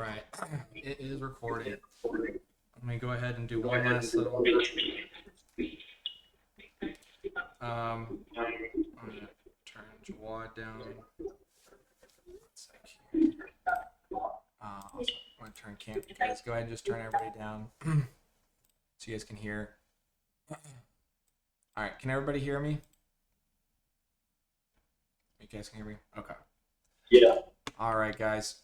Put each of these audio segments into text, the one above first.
right, it is recording. Let me go ahead and do one last little. I'm gonna turn Jawad down. One sec here. Also, I'm gonna turn cam. Guys, go ahead and just turn everybody down so you guys can hear. All right, can everybody hear me? You guys can hear me? Okay. Yeah. All right, guys.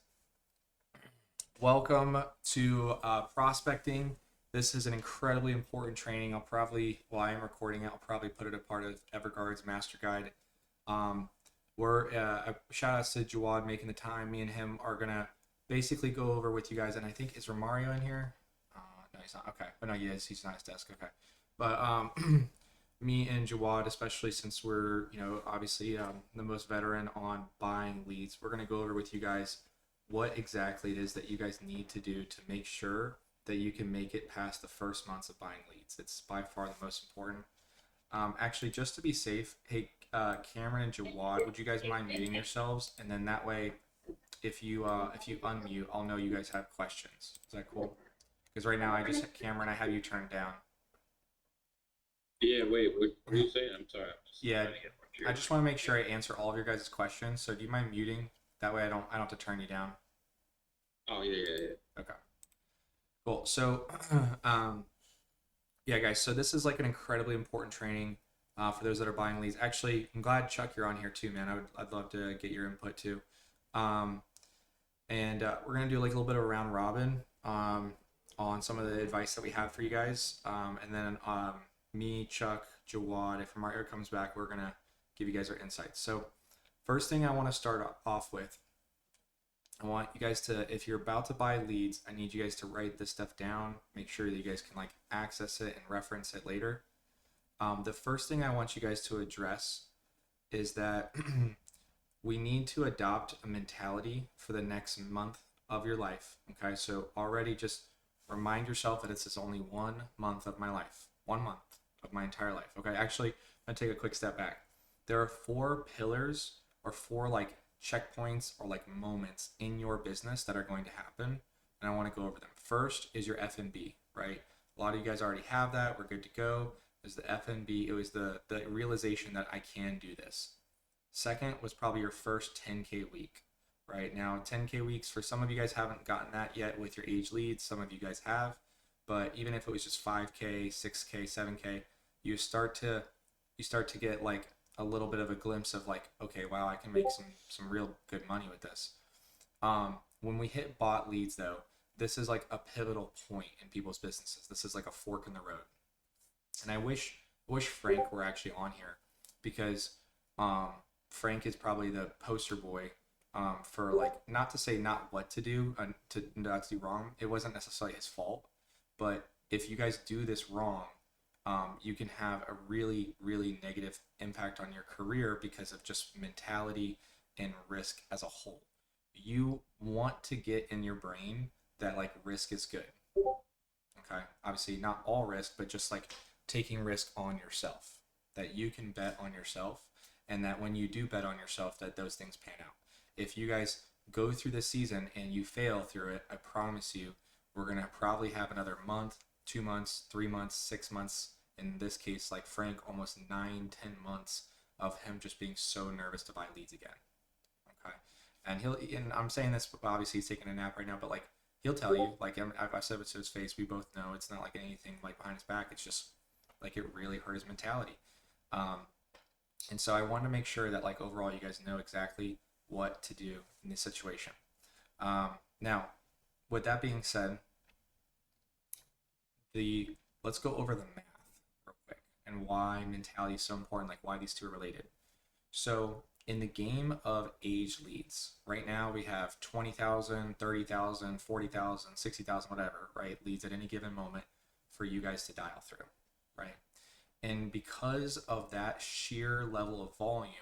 Welcome to prospecting. This is an incredibly important training. While I am recording it, I'll probably put it a part of Everguard's master guide. We're shout outs to Jawad making the time. Me and him are gonna basically go over with you guys, and I think is Romario in here? No, he's not. Okay, but no, he's not at his desk. Okay, but me and Jawad, especially since we're obviously the most veteran on buying leads, we're gonna go over with you guys what exactly it is that you guys need to do to make sure that you can make it past the first months of buying leads. It's by far the most important. Actually, just to be safe, hey, Cameron and Jawad, would you guys mind muting yourselves? And then that way, if you unmute, I'll know you guys have questions. Is that cool? Because right now, Cameron, I have you turned down. Yeah, wait, what are you saying? I'm sorry. Yeah, I just want to make sure I answer all of your guys' questions. So do you mind muting? That way I don't have to turn you down. Oh, yeah. Okay. Cool. So, yeah, guys. So this is like an incredibly important training for those that are buying leads. Actually, I'm glad Chuck, you're on here too, man. I'd love to get your input too. And we're gonna do like a little bit of a round robin on some of the advice that we have for you guys. And then me, Chuck, Jawad, if Mario comes back, we're gonna give you guys our insights. So first thing I want to start off with, I want you guys to, if you're about to buy leads, I need you guys to write this stuff down. Make sure that you guys can like access it and reference it later. The first thing I want you guys to address is that we need to adopt a mentality for the next month of your life. Okay, so already just remind yourself that this is only 1 month of my life, 1 month of my entire life. Okay, actually, I'm gonna take a quick step back. There are 4 pillars or 4 like checkpoints or like moments in your business that are going to happen, and I want to go over them. First is your FNB, right? A lot of you guys already have that. We're good to go. There's the FNB. It was the realization that I can do this. Second was probably your first 10K week, right? Now 10K weeks, for some of you guys haven't gotten that yet with your age leads. Some of you guys have, but even if it was just 5K, 6K, 7K, you start to get like a little bit of a glimpse of like, okay, wow, I can make some real good money with this. When we hit bought leads though, this is like a pivotal point in people's businesses. This is like a fork in the road. And I wish Frank were actually on here, because Frank is probably the poster boy for like, not to say not what to do and to not to do wrong. It wasn't necessarily his fault, but if you guys do this wrong, you can have a really, really negative impact on your career because of just mentality and risk as a whole. You want to get in your brain that like risk is good. Okay, obviously not all risk, but just like taking risk on yourself, that you can bet on yourself, and that when you do bet on yourself, that those things pan out. If you guys go through this season and you fail through it, I promise you, we're gonna probably have another month, 2 months, 3 months, 6 months. In this case, like Frank, almost 9, 10 months of him just being so nervous to buy leads again. Okay, and I'm saying this, obviously he's taking a nap right now, but like he'll tell you, like I've said it to his face, we both know it's not like anything like behind his back. It's just like it really hurt his mentality. And so I want to make sure that like overall you guys know exactly what to do in this situation. Now, with that being said, let's go over the math real quick and why mentality is so important, like why these two are related. So in the game of age leads, right now we have 20,000, 30,000, 40,000, 60,000, whatever, right? Leads at any given moment for you guys to dial through, right? And because of that sheer level of volume,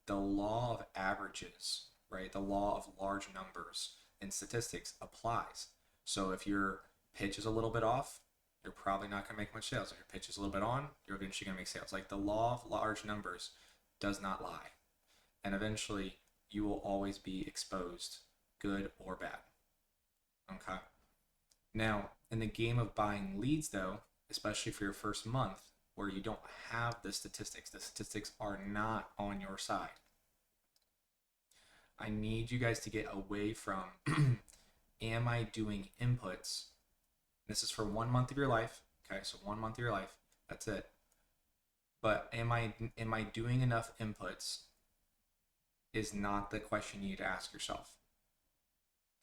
the law of averages, right? The law of large numbers in statistics applies. So if your pitch is a little bit off, you're probably not going to make much sales. If your pitch is a little bit on, you're eventually going to make sales. Like the law of large numbers does not lie. And eventually you will always be exposed, good or bad. Now, in the game of buying leads, though, especially for your first month, where you don't have the statistics are not on your side. I need you guys to get away from am I doing inputs? This is for 1 month of your life. Okay, so 1 month of your life. That's it. But am I doing enough inputs is not the question you need to ask yourself.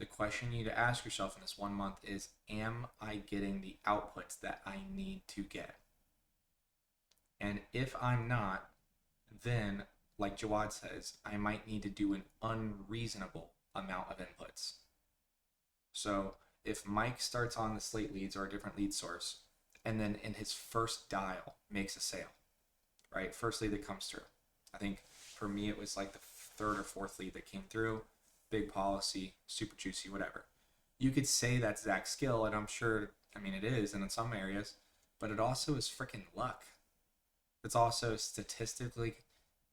The question you need to ask yourself in this 1 month is, am I getting the outputs that I need to get? And if I'm not, then, like Jawad says, I might need to do an unreasonable amount of inputs. So if Mike starts on the slate leads or a different lead source, and then in his first dial makes a sale, right? First lead that comes through. I think for me, it was like the third or fourth lead that came through. Big policy, super juicy, whatever. You could say that's Zach's skill, and I'm sure, I mean, it is, and in some areas, but it also is freaking luck. It's also statistically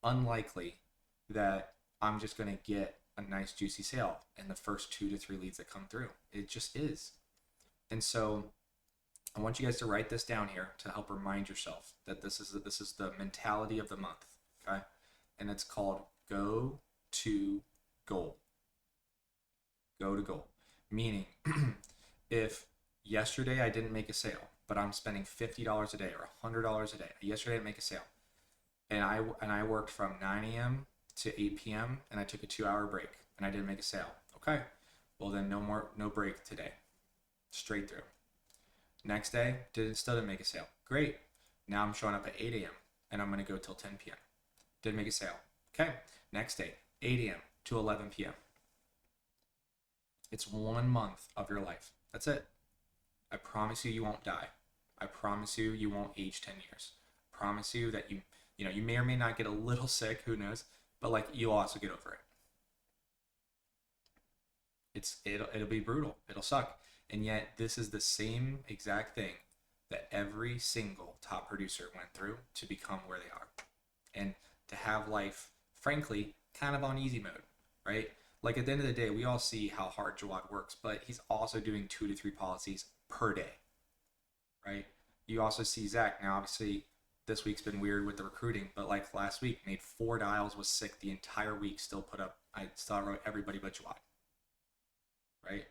unlikely that I'm just going to get a nice juicy sale in the first 2 to 3 leads that come through. It just is. And so I want you guys to write this down here to help remind yourself that this is the mentality of the month, okay? And it's called go to goal. Go to goal. Meaning, if yesterday I didn't make a sale, but I'm spending $50 a day or $100 a day. Yesterday I didn't make a sale, and I worked from 9 a.m. to 8 p.m. and I took a 2-hour break and I didn't make a sale. Okay, well then no break today, straight through. Next day, still didn't make a sale. Great. Now I'm showing up at 8 a.m. and I'm gonna go till 10 p.m. Didn't make a sale. Okay. Next day, 8 a.m. to 11 p.m. It's 1 month of your life. That's it. I promise you won't die. I promise you won't age 10 years. I promise you that you may or may not get a little sick, who knows, but like you'll also get over it. It'll be brutal. It'll suck. And yet this is the same exact thing that every single top producer went through to become where they are. And to have life, frankly, kind of on easy mode, right? Like at the end of the day, we all see how hard Jawad works, but he's also doing 2 to 3 policies per day, right? You also see Zach. Now, obviously, this week's been weird with the recruiting, but like last week, made 4 dials, was sick the entire week, still put up, I still wrote everybody but Jawad, right?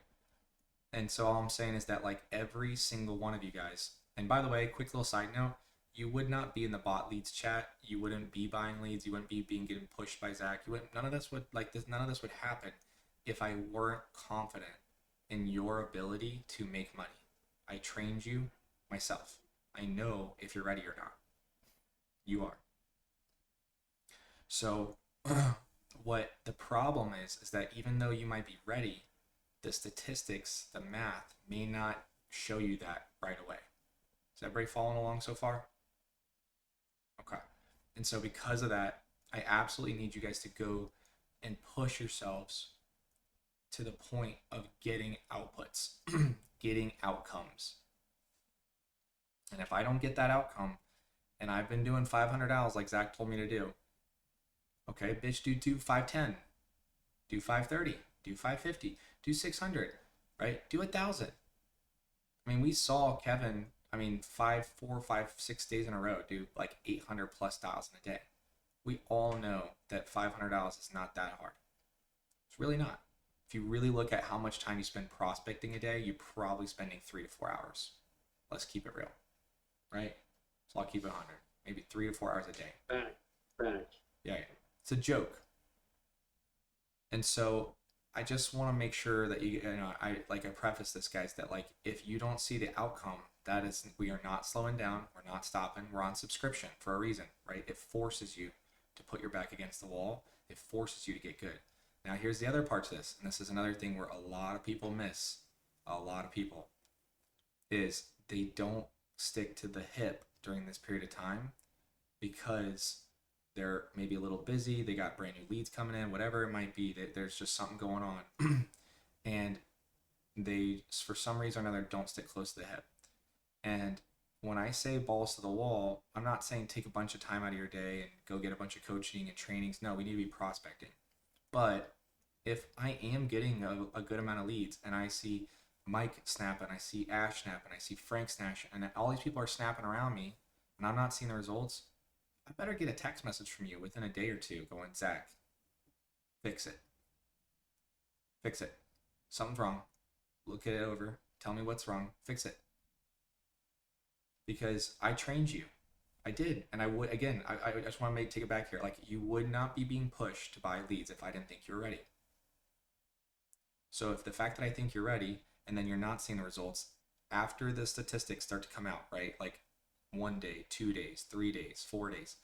And so all I'm saying is that like every single one of you guys, and by the way, quick little side note, you would not be in the bot leads chat. You wouldn't be buying leads. You wouldn't be getting pushed by Zach. None of this would happen if I weren't confident in your ability to make money. I trained you myself. I know if you're ready or not. You are. So what the problem is that even though you might be ready, the statistics, the math may not show you that right away. Is everybody following along so far? Okay. And so because of that, I absolutely need you guys to go and push yourselves to the point of getting outputs, getting outcomes. And if I don't get that outcome, and I've been doing 500 hours like Zach told me to do, okay, bitch, do 510, do 530, do 550, do 600, right? Do 1,000. I mean, we saw Kevin, 4, 5, 6 days in a row do like 800 plus dials in a day. We all know that 500 dials is not that hard. It's really not. If you really look at how much time you spend prospecting a day, you're probably spending 3 to 4 hours. Let's keep it real, right? So I'll keep it 100, maybe 3 to 4 hours a day. Fact. Yeah, it's a joke. And so I just want to make sure that I preface this, guys, that like if you don't see the outcome, that is, we are not slowing down, we're not stopping, we're on subscription for a reason, right? It forces you to put your back against the wall. It forces you to get good. Now here's the other part to this, and this is another thing where a lot of people miss, is they don't stick to the hip during this period of time because they're maybe a little busy, they got brand new leads coming in, whatever it might be, there's just something going on. And they, for some reason or another, don't stick close to the hip. And when I say balls to the wall, I'm not saying take a bunch of time out of your day and go get a bunch of coaching and trainings. No, we need to be prospecting. But if I am getting a good amount of leads and I see Mike snapping, I see Ash snapping, I see Frank snapping, and all these people are snapping around me, and I'm not seeing the results. I better get a text message from you within a day or two going, Zach, fix it. Fix it. Something's wrong. Look it over. Tell me what's wrong. Fix it. Because I trained you. I did. And I would, again, I just want to take it back here. Like, you would not be being pushed to buy leads if I didn't think you were ready. So if the fact that I think you're ready and then you're not seeing the results after the statistics start to come out, right? Like 1 day, 2 days, 3 days, 4 days,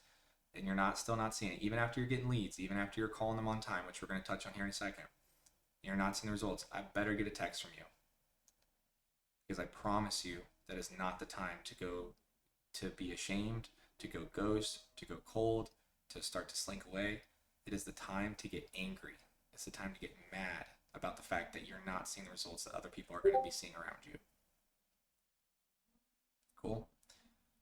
and you're still not seeing it, even after you're getting leads, even after you're calling them on time, which we're going to touch on here in a second, you're not seeing the results, I better get a text from you. Because I promise you that is not the time to be ashamed, to go ghost, to go cold, to start to slink away. It is the time to get angry. It's the time to get mad about the fact that you're not seeing the results that other people are going to be seeing around you. Cool.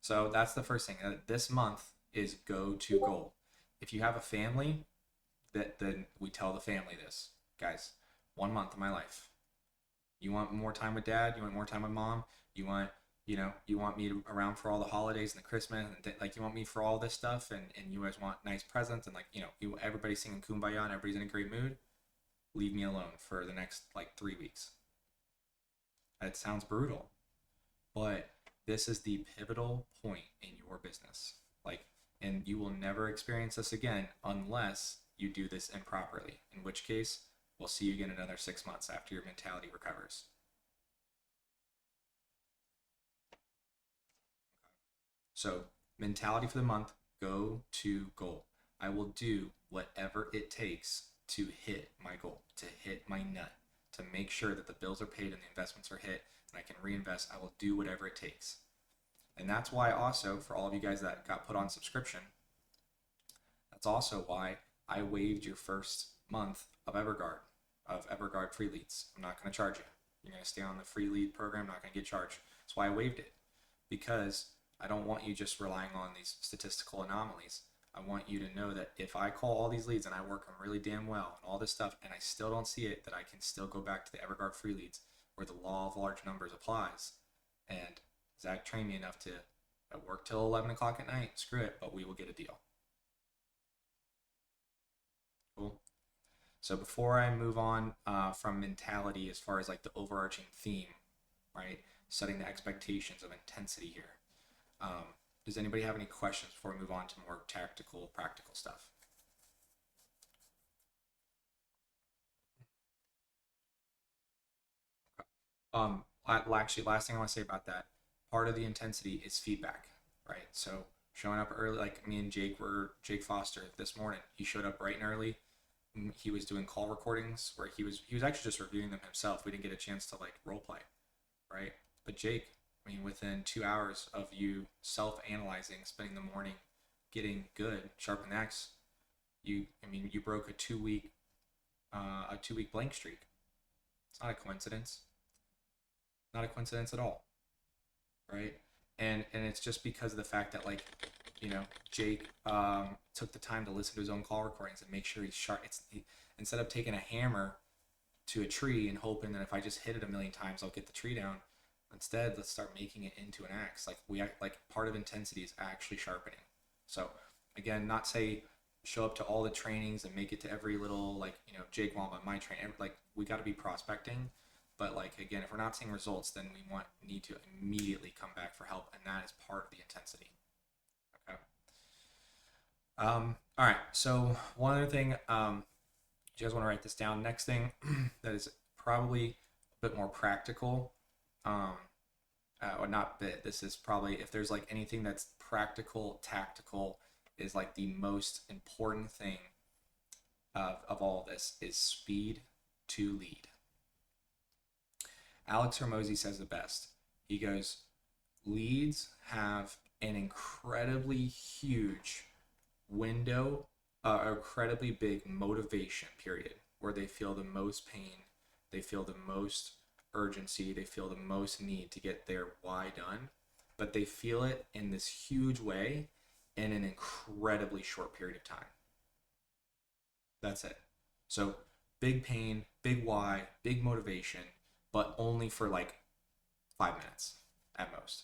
So that's the first thing. This month is go to goal. If you have a family, then we tell the family this. Guys, 1 month of my life. You want more time with dad? You want more time with mom? You want me around for all the holidays and the Christmas, and like, you want me for all this stuff, and you guys want nice presents, and like, everybody's singing Kumbaya and everybody's in a great mood. Leave me alone for the next like 3 weeks. It sounds brutal, but this is the pivotal point in your business. Like, and you will never experience this again unless you do this improperly, in which case we'll see you again another 6 months after your mentality recovers. So, mentality for the month, go to goal. I will do whatever it takes to hit my goal, to hit my nut, to make sure that the bills are paid and the investments are hit and I can reinvest. I will do whatever it takes. And that's why also, for all of you guys that got put on subscription, that's also why I waived your first month of Everguard free leads. I'm not going to charge you. You're going to stay on the free lead program, I'm not going to get charged. That's why I waived it, because I don't want you just relying on these statistical anomalies. I want you to know that if I call all these leads and I work them really damn well and all this stuff, and I still don't see it, that I can still go back to the Everguard free leads where the law of large numbers applies. And Zach trained me enough to work till 11 o'clock at night. Screw it, but we will get a deal. Cool. So before I move on from mentality, as far as like the overarching theme, right? Setting the expectations of intensity here. Does anybody have any questions before we move on to more tactical, practical stuff? Actually, last thing I want to say about that, part of the intensity is feedback, right? So showing up early, like me and Jake Foster this morning, he showed up bright and early. He was doing call recordings where he was actually just reviewing them himself. We didn't get a chance to like role play, right? But Jake, I mean, within 2 hours of you self-analyzing, spending the morning getting good, sharpen the axe, you broke a 2-week blank streak. It's not a coincidence. Not a coincidence at all, right? And it's just because of the fact that, like, Jake took the time to listen to his own call recordings and make sure he's sharp. Instead of taking a hammer to a tree and hoping that if I just hit it a million times I'll get the tree down. Instead, let's start making it into an axe. Like part of intensity is actually sharpening. So again, not say show up to all the trainings and make it to every little, like, Jake Wamba, my train. Like, we got to be prospecting, but like, again, if we're not seeing results, then we need to immediately come back for help, and that is part of the intensity. Okay. All right. So one other thing, you guys want to write this down. Next thing that is probably a bit more practical. Or not bit. This is probably, if there's like anything that's practical, tactical, is like the most important thing of all of this is speed to lead. Alex Hormozi says the best. He goes, leads have an incredibly huge window, incredibly big motivation period where they feel the most pain, they feel the most urgency, they feel the most need to get their why done, but they feel it in this huge way in an incredibly short period of time. That's it. So big pain, big why, big motivation, but only for like 5 minutes at most.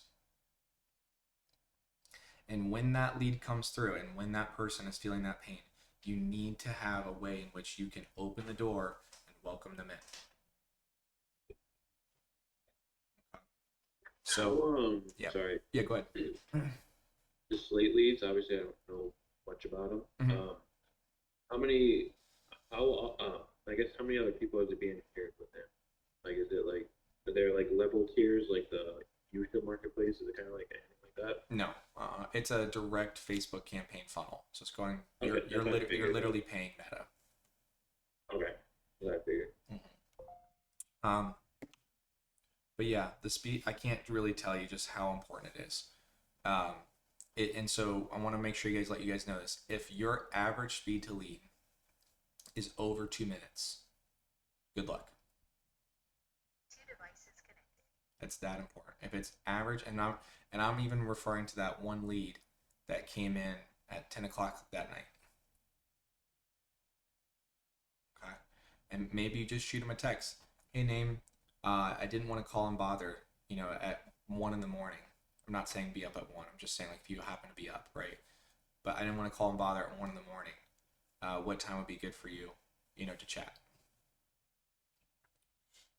And when that lead comes through and when that person is feeling that pain, you need to have a way in which you can open the door and welcome them in. So, yeah. Sorry. Yeah, go ahead. The slate leads, obviously, I don't know much about them. Mhm. How many, I guess, how many other people is it being shared with them? Like, is it like, are there like level tiers like the usual marketplace? Is it kind of like anything like that? No, it's a direct Facebook campaign funnel. So it's going. Okay, that's what I You're figured. literally paying Meta. Okay, that's what I figured. Um, but yeah, the speed. I can't really tell you just how important it is. Um, and so I want to make sure let you guys know this. If your average speed to lead is over 2 minutes, good luck. It's that important. If it's average, and I'm even referring to that one lead that came in at 10 o'clock that night. Okay, and maybe you just shoot him a text. Hey, name. I didn't want to call and bother. At 1 in the morning. I'm not saying be up at 1. I'm just saying like if you happen to be up, right? But I didn't want to call and bother at 1 in the morning. What time would be good for you? To chat.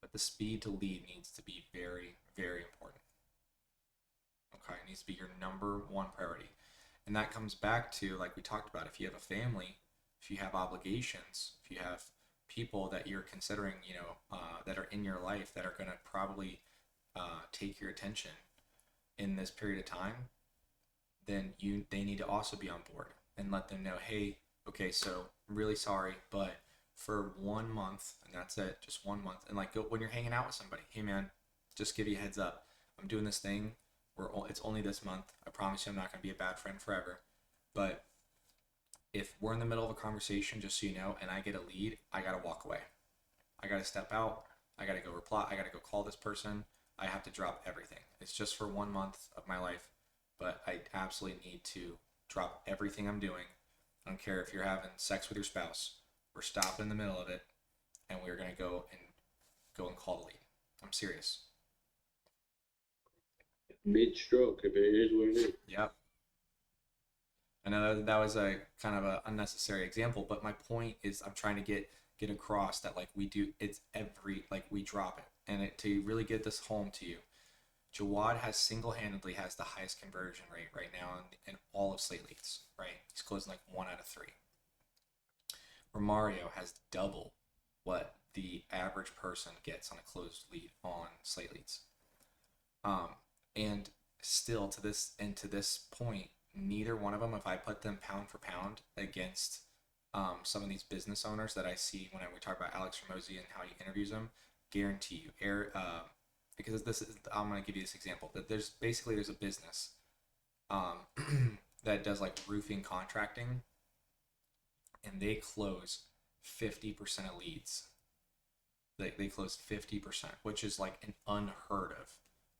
But the speed to lead needs to be very, very important. Okay, it needs to be your number one priority. And that comes back to, like we talked about, if you have a family, if you have obligations, if you have people that you're considering, that are in your life that are going to probably take your attention in this period of time, then they need to also be on board and let them know, hey, okay, so I'm really sorry, but for 1 month, and that's it, just 1 month. And like when you're hanging out with somebody, hey man, just give you a heads up. I'm doing this thing. It's only this month. I promise you I'm not going to be a bad friend forever. But if we're in the middle of a conversation, just so you know, and I get a lead, I got to walk away. I got to step out. I got to go reply. I got to go call this person. I have to drop everything. It's just for 1 month of my life, but I absolutely need to drop everything I'm doing. I don't care if you're having sex with your spouse. We're stopping in the middle of it, and we're going to go and call the lead. I'm serious. Mid-stroke, if it is what it is. Yep. I know that was a kind of an unnecessary example, but my point is I'm trying to get across that like we drop it. And to really get this home to you, Jawad single-handedly has the highest conversion rate right now in all of slate leads, right? He's closing like 1 out of 3. Romario has double what the average person gets on a closed lead on slate leads. And still to this point, neither one of them, if I put them pound for pound against some of these business owners that I see when we talk about Alex Hormozi and how he interviews them, guarantee you, because I'm going to give you this example, that there's a business that does like roofing contracting, and they close 50% of leads. They close 50%, which is like an unheard of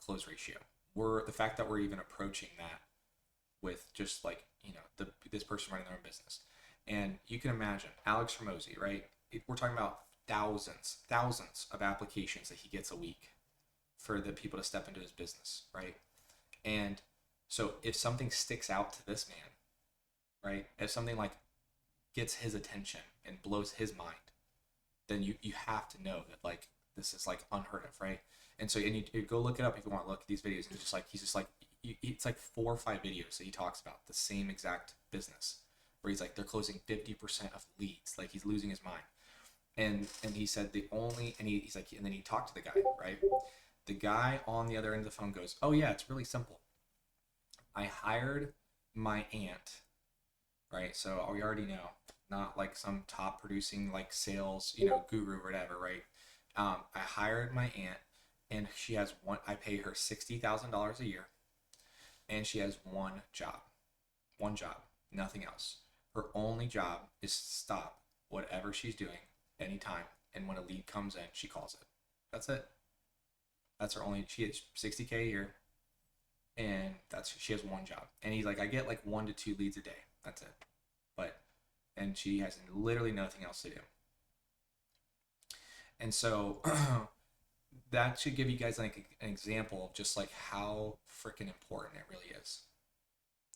close ratio. The fact that we're even approaching that with just like, this person running their own business. And you can imagine Alex Hormozi, right? We're talking about thousands of applications that he gets a week for the people to step into his business, right? And so if something sticks out to this man, right? If something like gets his attention and blows his mind, then you have to know that like this is like unheard of, right? And so you go look it up if you want to look at these videos. And it's like 4 or 5 videos that he talks about the same exact business where he's like they're closing 50% of leads, like he's losing his mind. And he said he's like, and then he talked to the guy, right? The guy on the other end of the phone goes, oh yeah, it's really simple. I hired my aunt, right? So we already know, not like some top producing like sales, guru or whatever, right? I hired my aunt, and she has I pay her $60,000 a year, and she has one job, nothing else. Her only job is to stop whatever she's doing anytime, and when a lead comes in, she calls it. That's it. That's her only. She gets $60K a year, and she has one job. And he's like, I get like 1 to 2 leads a day. That's it. And she has literally nothing else to do. And so that should give you guys like an example of just like how freaking important it really is.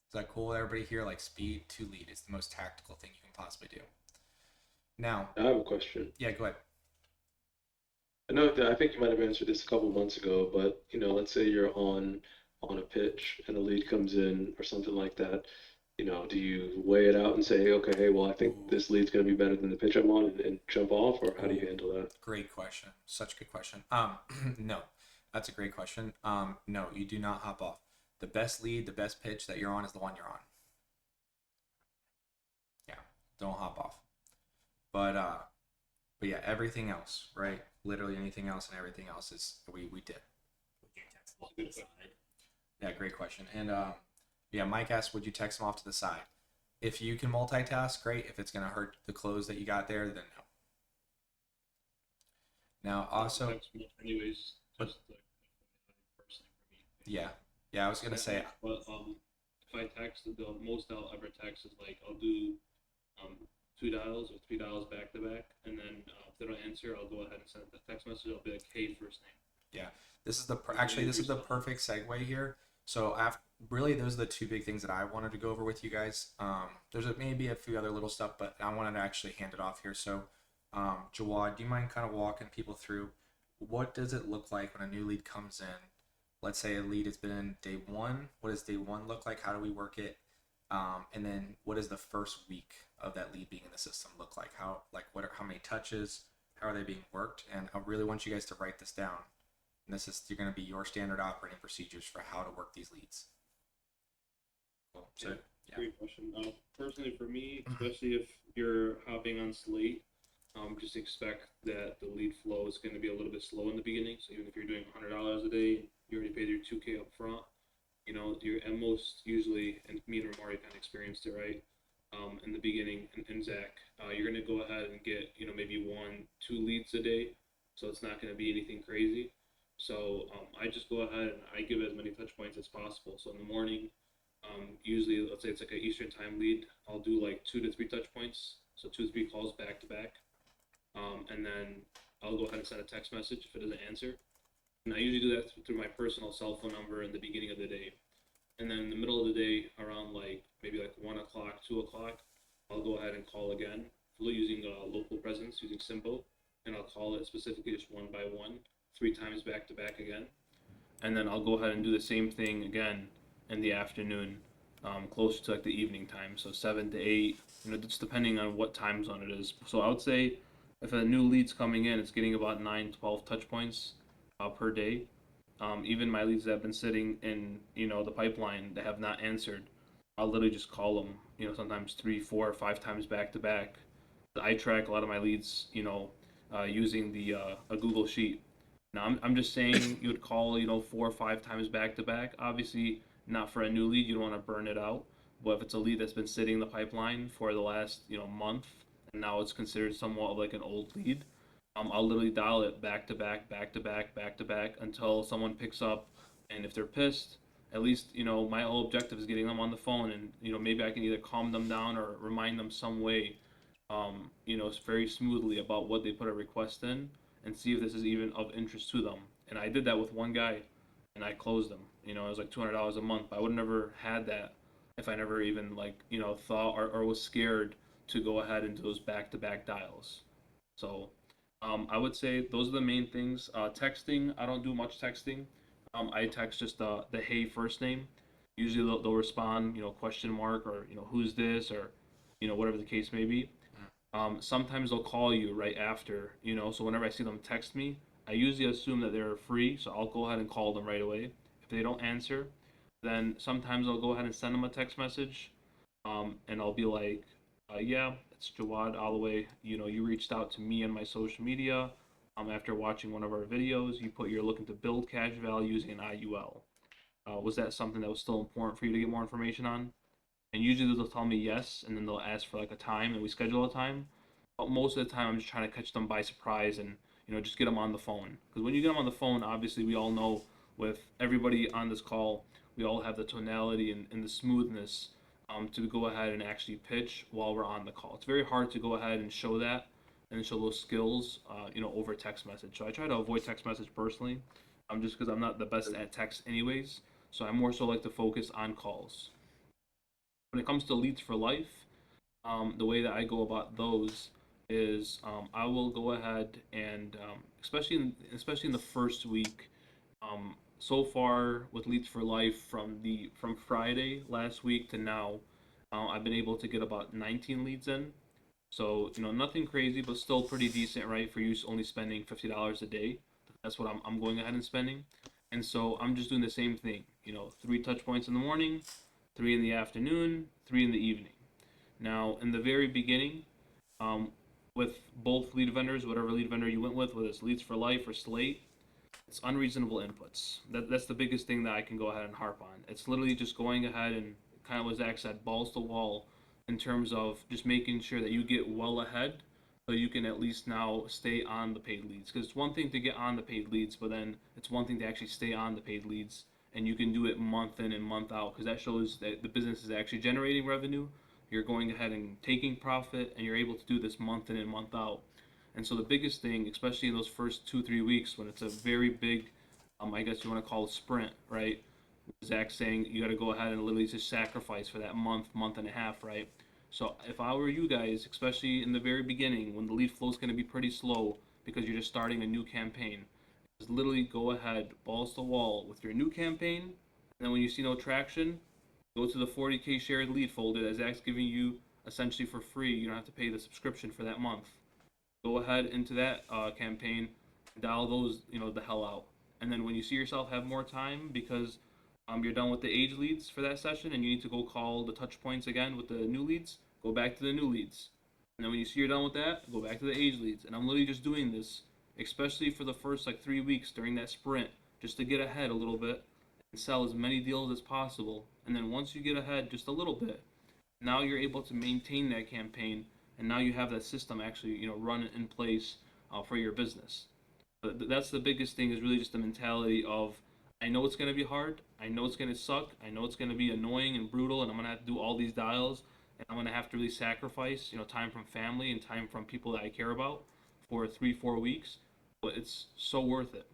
Is that cool? Everybody here, like speed to lead is the most tactical thing you can possibly do. Now, I have a question. yeah, go ahead. I know that I think you might have answered this a couple months ago, but let's say you're on a pitch and a lead comes in or something like that. Do you weigh it out and say, okay, hey, well, I think Ooh, this lead's going to be better than the pitch I'm on and jump off, or how do you ooh, handle that? great question. Such a good question. No, that's a great question. No, you do not hop off. The best lead, the best pitch that you're on is the one you're on. Yeah, don't hop off. But yeah, everything else, right? Literally anything else and everything else is we did. Would you text them off to the side? Yeah, great question. And yeah, Mike asked, would you text them off to the side? If you can multitask, great. If it's gonna hurt the close that you got there, then no. Now also, Text me anyways, just like personally for me. yeah, I was gonna say, But if I text, the most I'll ever text is like I'll do 2 dials or 3 dials back to back, and then if they don't answer, I'll go ahead and send the text message. I'll be like, "Hey, first name." yeah, this is actually this is the perfect segue here. So after really, those are the two big things that I wanted to go over with you guys. There's maybe a few other little stuff, but I wanted to actually hand it off here. So, Jawad, do you mind kind of walking people through what does it look like when a new lead comes in? Let's say a lead has been in day one. What does day one look like? How do we work it? And then what does the first week of that lead being in the system look like? How many touches? How are they being worked? And I really want you guys to write this down. And this is going to be your standard operating procedures for how to work these leads. Cool. So, yeah. Great question. Personally, for me, especially if you're hopping on Slate, just expect that the lead flow is going to be a little bit slow in the beginning. So even if you're doing $100 a day, you already paid your 2K up front. You're at most usually, and me and Ramari kind of experienced it, right? In the beginning, and Zach, you're going to go ahead and get, maybe 1-2 leads a day. So it's not going to be anything crazy. So I just go ahead and I give as many touch points as possible. So in the morning, usually, let's say it's like an Eastern time lead, I'll do like 2 to 3 touch points. So 2 to 3 calls back to back. And then I'll go ahead and send a text message if it doesn't answer. And I usually do that through my personal cell phone number in the beginning of the day. And then in the middle of the day, around maybe 1 o'clock, 2 o'clock, I'll go ahead and call again using local presence, using Simpo. And I'll call it specifically just one by one, 3 times back to back again. And then I'll go ahead and do the same thing again in the afternoon, closer to the evening time. So 7 to 8, just depending on what time zone it is. So I would say if a new lead's coming in, it's getting about 9-12 touch points per day. Even my leads that have been sitting in, the pipeline that have not answered, I'll literally just call them, sometimes 3, 4, 5 times back to back. I track a lot of my leads, using a Google Sheet. Now, I'm just saying you would call, 4 or 5 times back to back. Obviously, not for a new lead, you don't want to burn it out. But if it's a lead that's been sitting in the pipeline for the last, month, and now it's considered somewhat like an old lead, I'll literally dial it back to back, back to back, back to back until someone picks up. And if they're pissed, at least, my whole objective is getting them on the phone, and, maybe I can either calm them down or remind them some way, very smoothly about what they put a request in and see if this is even of interest to them. And I did that with one guy and I closed him. It was like $200 a month. I would never had that if I never even thought or was scared to go ahead and do those back-to-back dials. So I would say those are the main things. Texting, I don't do much texting. I text just the hey first name. Usually they'll respond, question mark or who's this or whatever the case may be. Sometimes they'll call you right after, so whenever I see them text me, I usually assume that they're free, so I'll go ahead and call them right away. If they don't answer, then sometimes I'll go ahead and send them a text message, and I'll be like, yeah, it's Jawad Alloway. You reached out to me on my social media. After watching one of our videos, you put you're looking to build cash value using an IUL. Was that something that was still important for you to get more information on? And usually they'll tell me yes, and then they'll ask for a time, and we schedule a time. But most of the time, I'm just trying to catch them by surprise and just get them on the phone. Because when you get them on the phone, obviously we all know with everybody on this call, we all have the tonality and the smoothness to go ahead and actually pitch while we're on the call. It's very hard to go ahead and show that initial those skills, over text message. So I try to avoid text message personally, just because I'm not the best at text anyways. So I more so like to focus on calls. When it comes to leads for life, the way that I go about those is I will go ahead and especially in the first week. So far with Leads for Life from Friday last week to now, I've been able to get about 19 leads in. So nothing crazy, but still pretty decent, right? For you only spending $50 a day, that's what I'm going ahead and spending. And so I'm just doing the same thing. 3 touch points in the morning, 3 in the afternoon, 3 in the evening. Now, in the very beginning, um, with both lead vendors, whatever lead vendor you went with, whether it's Leads for Life or Slate, it's unreasonable inputs. That's the biggest thing that I can go ahead and harp on. It's literally just going ahead and kind of what Zach said, balls to wall, in terms of just making sure that you get well ahead, so you can at least now stay on the paid leads. Because it's one thing to get on the paid leads, but then it's one thing to actually stay on the paid leads, and you can do it month in and month out, because that shows that the business is actually generating revenue. You're going ahead and taking profit, and you're able to do this month in and month out. And so the biggest thing, especially in those first 2-3 weeks, when it's a very big, I guess you want to call it sprint, right? Zach saying you got to go ahead and literally just sacrifice for that month and a half, right? So if I were you guys, especially in the very beginning, when the lead flow is going to be pretty slow because you're just starting a new campaign, just literally go ahead, balls to the wall with your new campaign. And then when you see no traction, go to the 40K shared lead folder that Zach's giving you essentially for free. You don't have to pay the subscription for that month. Go ahead into that campaign, dial those the hell out. And then when you see yourself have more time because you're done with the age leads for that session and you need to go call the touch points again with the new leads, go back to the new leads. And then when you see you're done with that, go back to the age leads. And I'm literally just doing this, especially for the first like 3 weeks during that sprint, just to get ahead a little bit and sell as many deals as possible. And then once you get ahead just a little bit, now you're able to maintain that campaign, and now you have that system actually run in place for your business. But that's the biggest thing, is really just the mentality of, I know it's going to be hard, I know it's going to suck, I know it's going to be annoying and brutal, and I'm going to have to do all these dials, and I'm going to have to really sacrifice time from family and time from people that I care about for 3-4 weeks, but it's so worth it.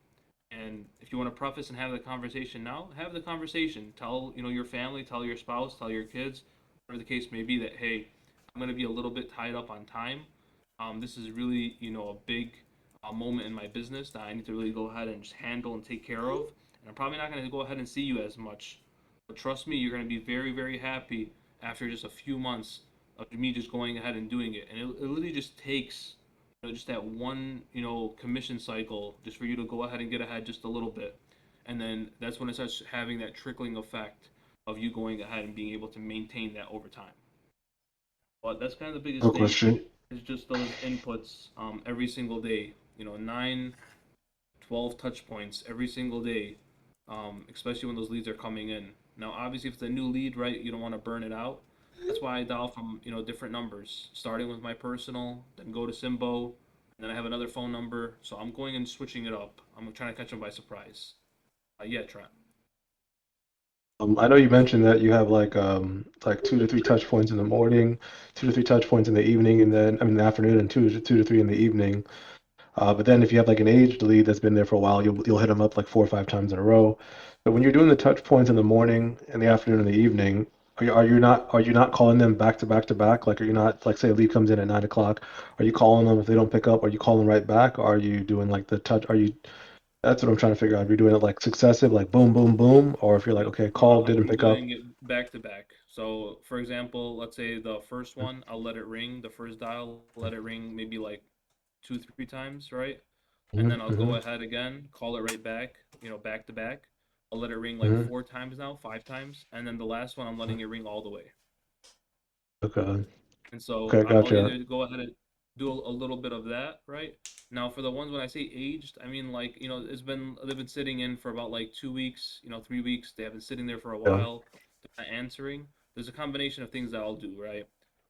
And if you want to preface and have the conversation now, have the conversation. Tell your family, tell your spouse, tell your kids, whatever the case may be, that hey, I'm going to be a little bit tied up on time. This is really a big moment in my business that I need to really go ahead and just handle and take care of. And I'm probably not going to go ahead and see you as much, but trust me, you're going to be very, very happy after just a few months of me just going ahead and doing it. And it literally just takes just that one commission cycle just for you to go ahead and get ahead just a little bit, and then that's when it starts having that trickling effect of you going ahead and being able to maintain that over time. But that's kind of the biggest No thing, question. is just those inputs every single day. 9, 12 touch points every single day, especially when those leads are coming in. Now, obviously, if it's a new lead, right, you don't want to burn it out. That's why I dial from different numbers, starting with my personal, then go to Simbo, and then I have another phone number. So I'm going and switching it up. I'm trying to catch them by surprise. Yeah, Trent. I know you mentioned that you have like 2 to 3 touch points in the morning, 2 to 3 touch points in the evening, and then I mean the afternoon, and 2 to 3 in the evening. But then if you have like an aged lead that's been there for a while, you'll hit them up like 4 or 5 times in a row. But when you're doing the touch points in the morning, in the afternoon, and the evening, are you not calling them back to back to back? Like, are you not, like, say a lead comes in at 9 o'clock, are you calling them if they don't pick up? Are you calling right back? Or are you doing like the touch? Are you? That's what I'm trying to figure out. If you're doing it like successive, like boom, boom, boom, or if you're like, okay, call, didn't I'm pick up. doing it back to back. So, for example, let's say the first one, I'll let it ring. The first dial, let it ring maybe like 2, 3 times, right? And then I'll go Mm-hmm, ahead again, call it right back, back to back. I'll let it ring like mm-hmm. 4 times now, 5 times, and then the last one I'm letting it ring all the way. Okay. And so Okay, I'll gotcha. either go ahead and do a little bit of that, right? Now for the ones when I say aged, I mean like they've been sitting in for about like 2 weeks, 3 weeks. They have been sitting there for a Yeah. while, they're not answering. There's a combination of things that I'll do, right?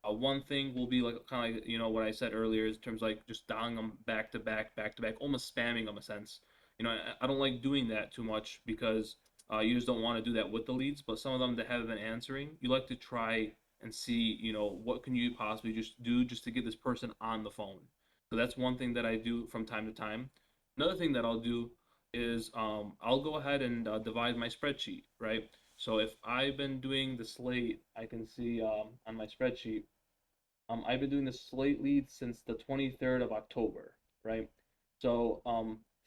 One thing will be like kind of like what I said earlier, in terms like just dialing them back to back, almost spamming them, a sense. I don't like doing that too much because you just don't want to do that with the leads. But some of them that haven't been answering, you like to try and see, what can you possibly just do just to get this person on the phone. So that's one thing that I do from time to time. Another thing that I'll do is I'll go ahead and divide my spreadsheet, right? So if I've been doing the slate, I can see on my spreadsheet, I've been doing the slate lead since the 23rd of October, right? So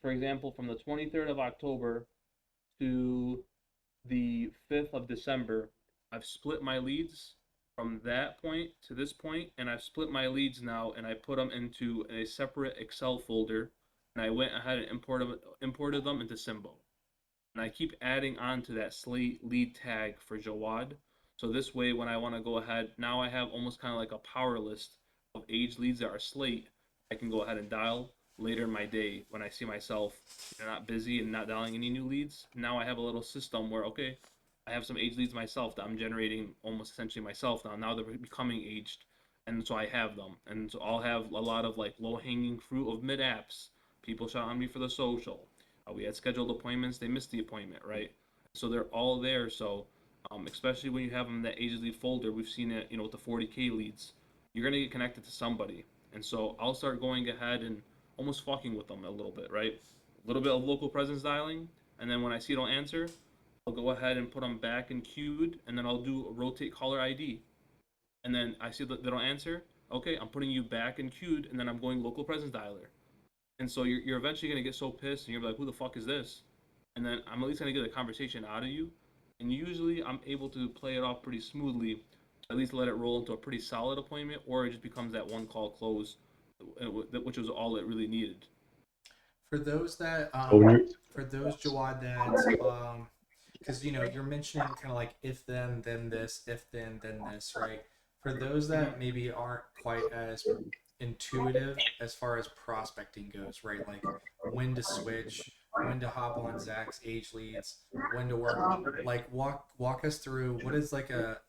for example, from the 23rd of October to the 5th of December, I've split my leads from that point to this point, and I've split my leads now, and I put them into a separate Excel folder, and I went ahead and imported them into Simbo. And I keep adding on to that slate lead tag for Jawad. So this way, when I want to go ahead, now I have almost kind of like a power list of age leads that are slate. I can go ahead and dial later in my day when I see myself not busy and not dialing any new leads. Now I have a little system where, okay, I have some age leads myself that I'm generating almost essentially myself now. Now they're becoming aged. And so I have them. And so I'll have a lot of like low hanging fruit of mid apps. People shout on me for the social. We had scheduled appointments, they missed the appointment, right? So they're all there. So especially when you have them in that age lead folder, we've seen it, with the 40K leads, you're gonna get connected to somebody. And so I'll start going ahead and almost fucking with them a little bit, right? A little bit of local presence dialing, and then when I see it don't answer, I'll go ahead and put them back in queued, and then I'll do a rotate caller ID. And then I see that they don't answer. Okay, I'm putting you back in queued, and then I'm going local presence dialer. And so you're eventually gonna get so pissed, and you're like, who the fuck is this? And then I'm at least gonna get a conversation out of you. And usually I'm able to play it off pretty smoothly, at least let it roll into a pretty solid appointment, or it just becomes that one call close, which was all it really needed. For those that for those Jawad that because you're mentioning kind of like if then this, if then this, right? For those that maybe aren't quite as intuitive as far as prospecting goes, right? Like when to switch, when to hop on Zach's age leads, when to work. Like walk us through what is like a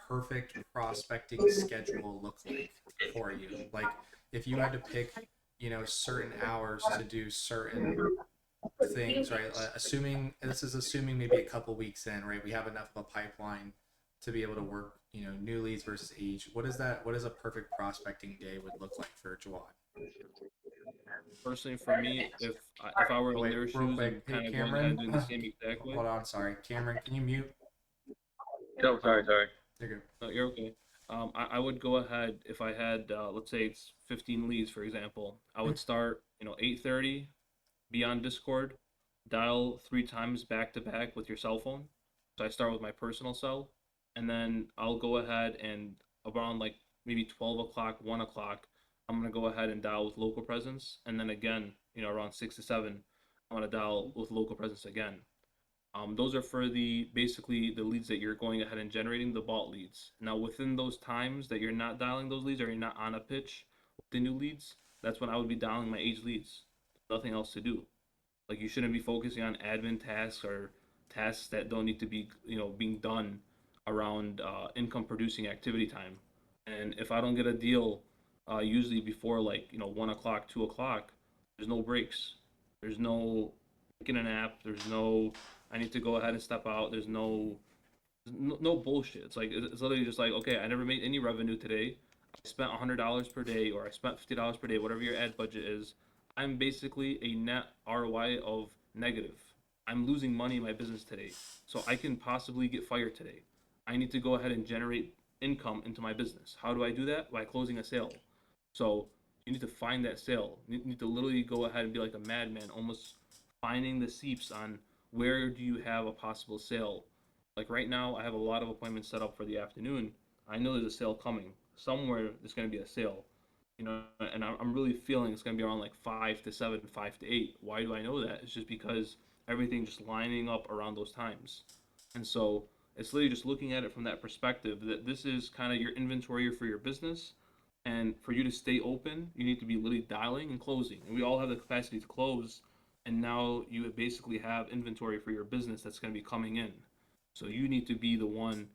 perfect prospecting schedule look like for you. Like if you had to pick, certain hours to do certain things, right? Assuming maybe a couple weeks in, right? We have enough of a pipeline to be able to work, new leads versus age. What is that? What does a perfect prospecting day would look like for Jawad? Personally, for me, if I were in Wait, their real shoes quick. and Hey, kind of going ahead Cameron. and doing the same exact way. Hold on, sorry, Cameron. Can you mute? No, sorry. You're good. No, you're okay. I would go ahead if I had, let's say it's 15 leads, for example. I would start, 8:30, be on Discord, dial 3 times back to back with your cell phone. So I start with my personal cell, and then I'll go ahead and around like maybe 12 o'clock, 1 o'clock, I'm gonna go ahead and dial with local presence, and then again, around 6 to 7, I'm gonna dial with local presence again. Those are for basically the leads that you're going ahead and generating, the bought leads. Now within those times that you're not dialing those leads or you're not on a pitch with the new leads, that's when I would be dialing my age leads. Nothing else to do. Like you shouldn't be focusing on admin tasks or tasks that don't need to be being done around income producing activity time. And if I don't get a deal, usually before like 1 o'clock, 2 o'clock, there's no breaks. There's no picking an app. There's no I need to go ahead and step out. There's no bullshit. It's literally just like, okay, I never made any revenue today. I spent $100 per day, or I spent $50 per day, whatever your ad budget is. I'm basically a net ROI of negative. I'm losing money in my business today, so I can possibly get fired today. I need to go ahead and generate income into my business. How do I do that? By closing a sale. So you need to find that sale. You need to literally go ahead and be like a madman, almost finding the seeps on where do you have a possible sale. Like right now, I have a lot of appointments set up for the afternoon. I know there's a sale coming. Somewhere there's going to be a sale, and I'm really feeling it's going to be around like 5 to 7, 5 to 8. Why do I know that? It's just because everything just lining up around those times. And so it's literally just looking at it from that perspective that this is kind of your inventory for your business. And for you to stay open, you need to be literally dialing and closing. And we all have the capacity to close. And now you basically have inventory for your business that's going to be coming in. So you need to be the one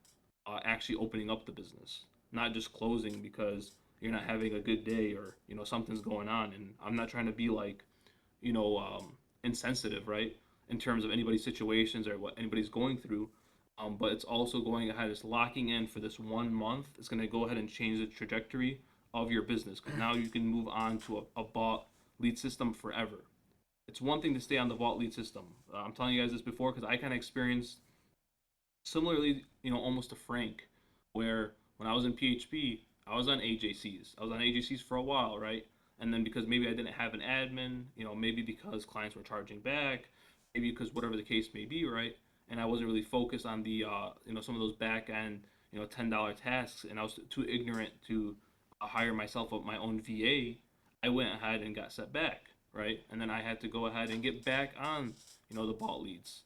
actually opening up the business, not just closing because you're not having a good day or something's going on. And I'm not trying to be like insensitive, right, in terms of anybody's situations or what anybody's going through. But it's also going ahead, it's locking in for this 1 month. It's going to go ahead and change the trajectory of your business, because now you can move on to a bot lead system forever. It's one thing to stay on the bot lead system. I'm telling you guys this before because I kind of experienced similarly, almost to Frank, where when I was in PHP, I was on AJCs. I was on AJCs for a while, right? And then because maybe I didn't have an admin, maybe because clients were charging back, maybe because whatever the case may be, right? And I wasn't really focused on the, some of those back end, $10 tasks, and I was too ignorant to hire myself up my own VA. I went ahead and got set back, right? And then I had to go ahead and get back on, the bot leads.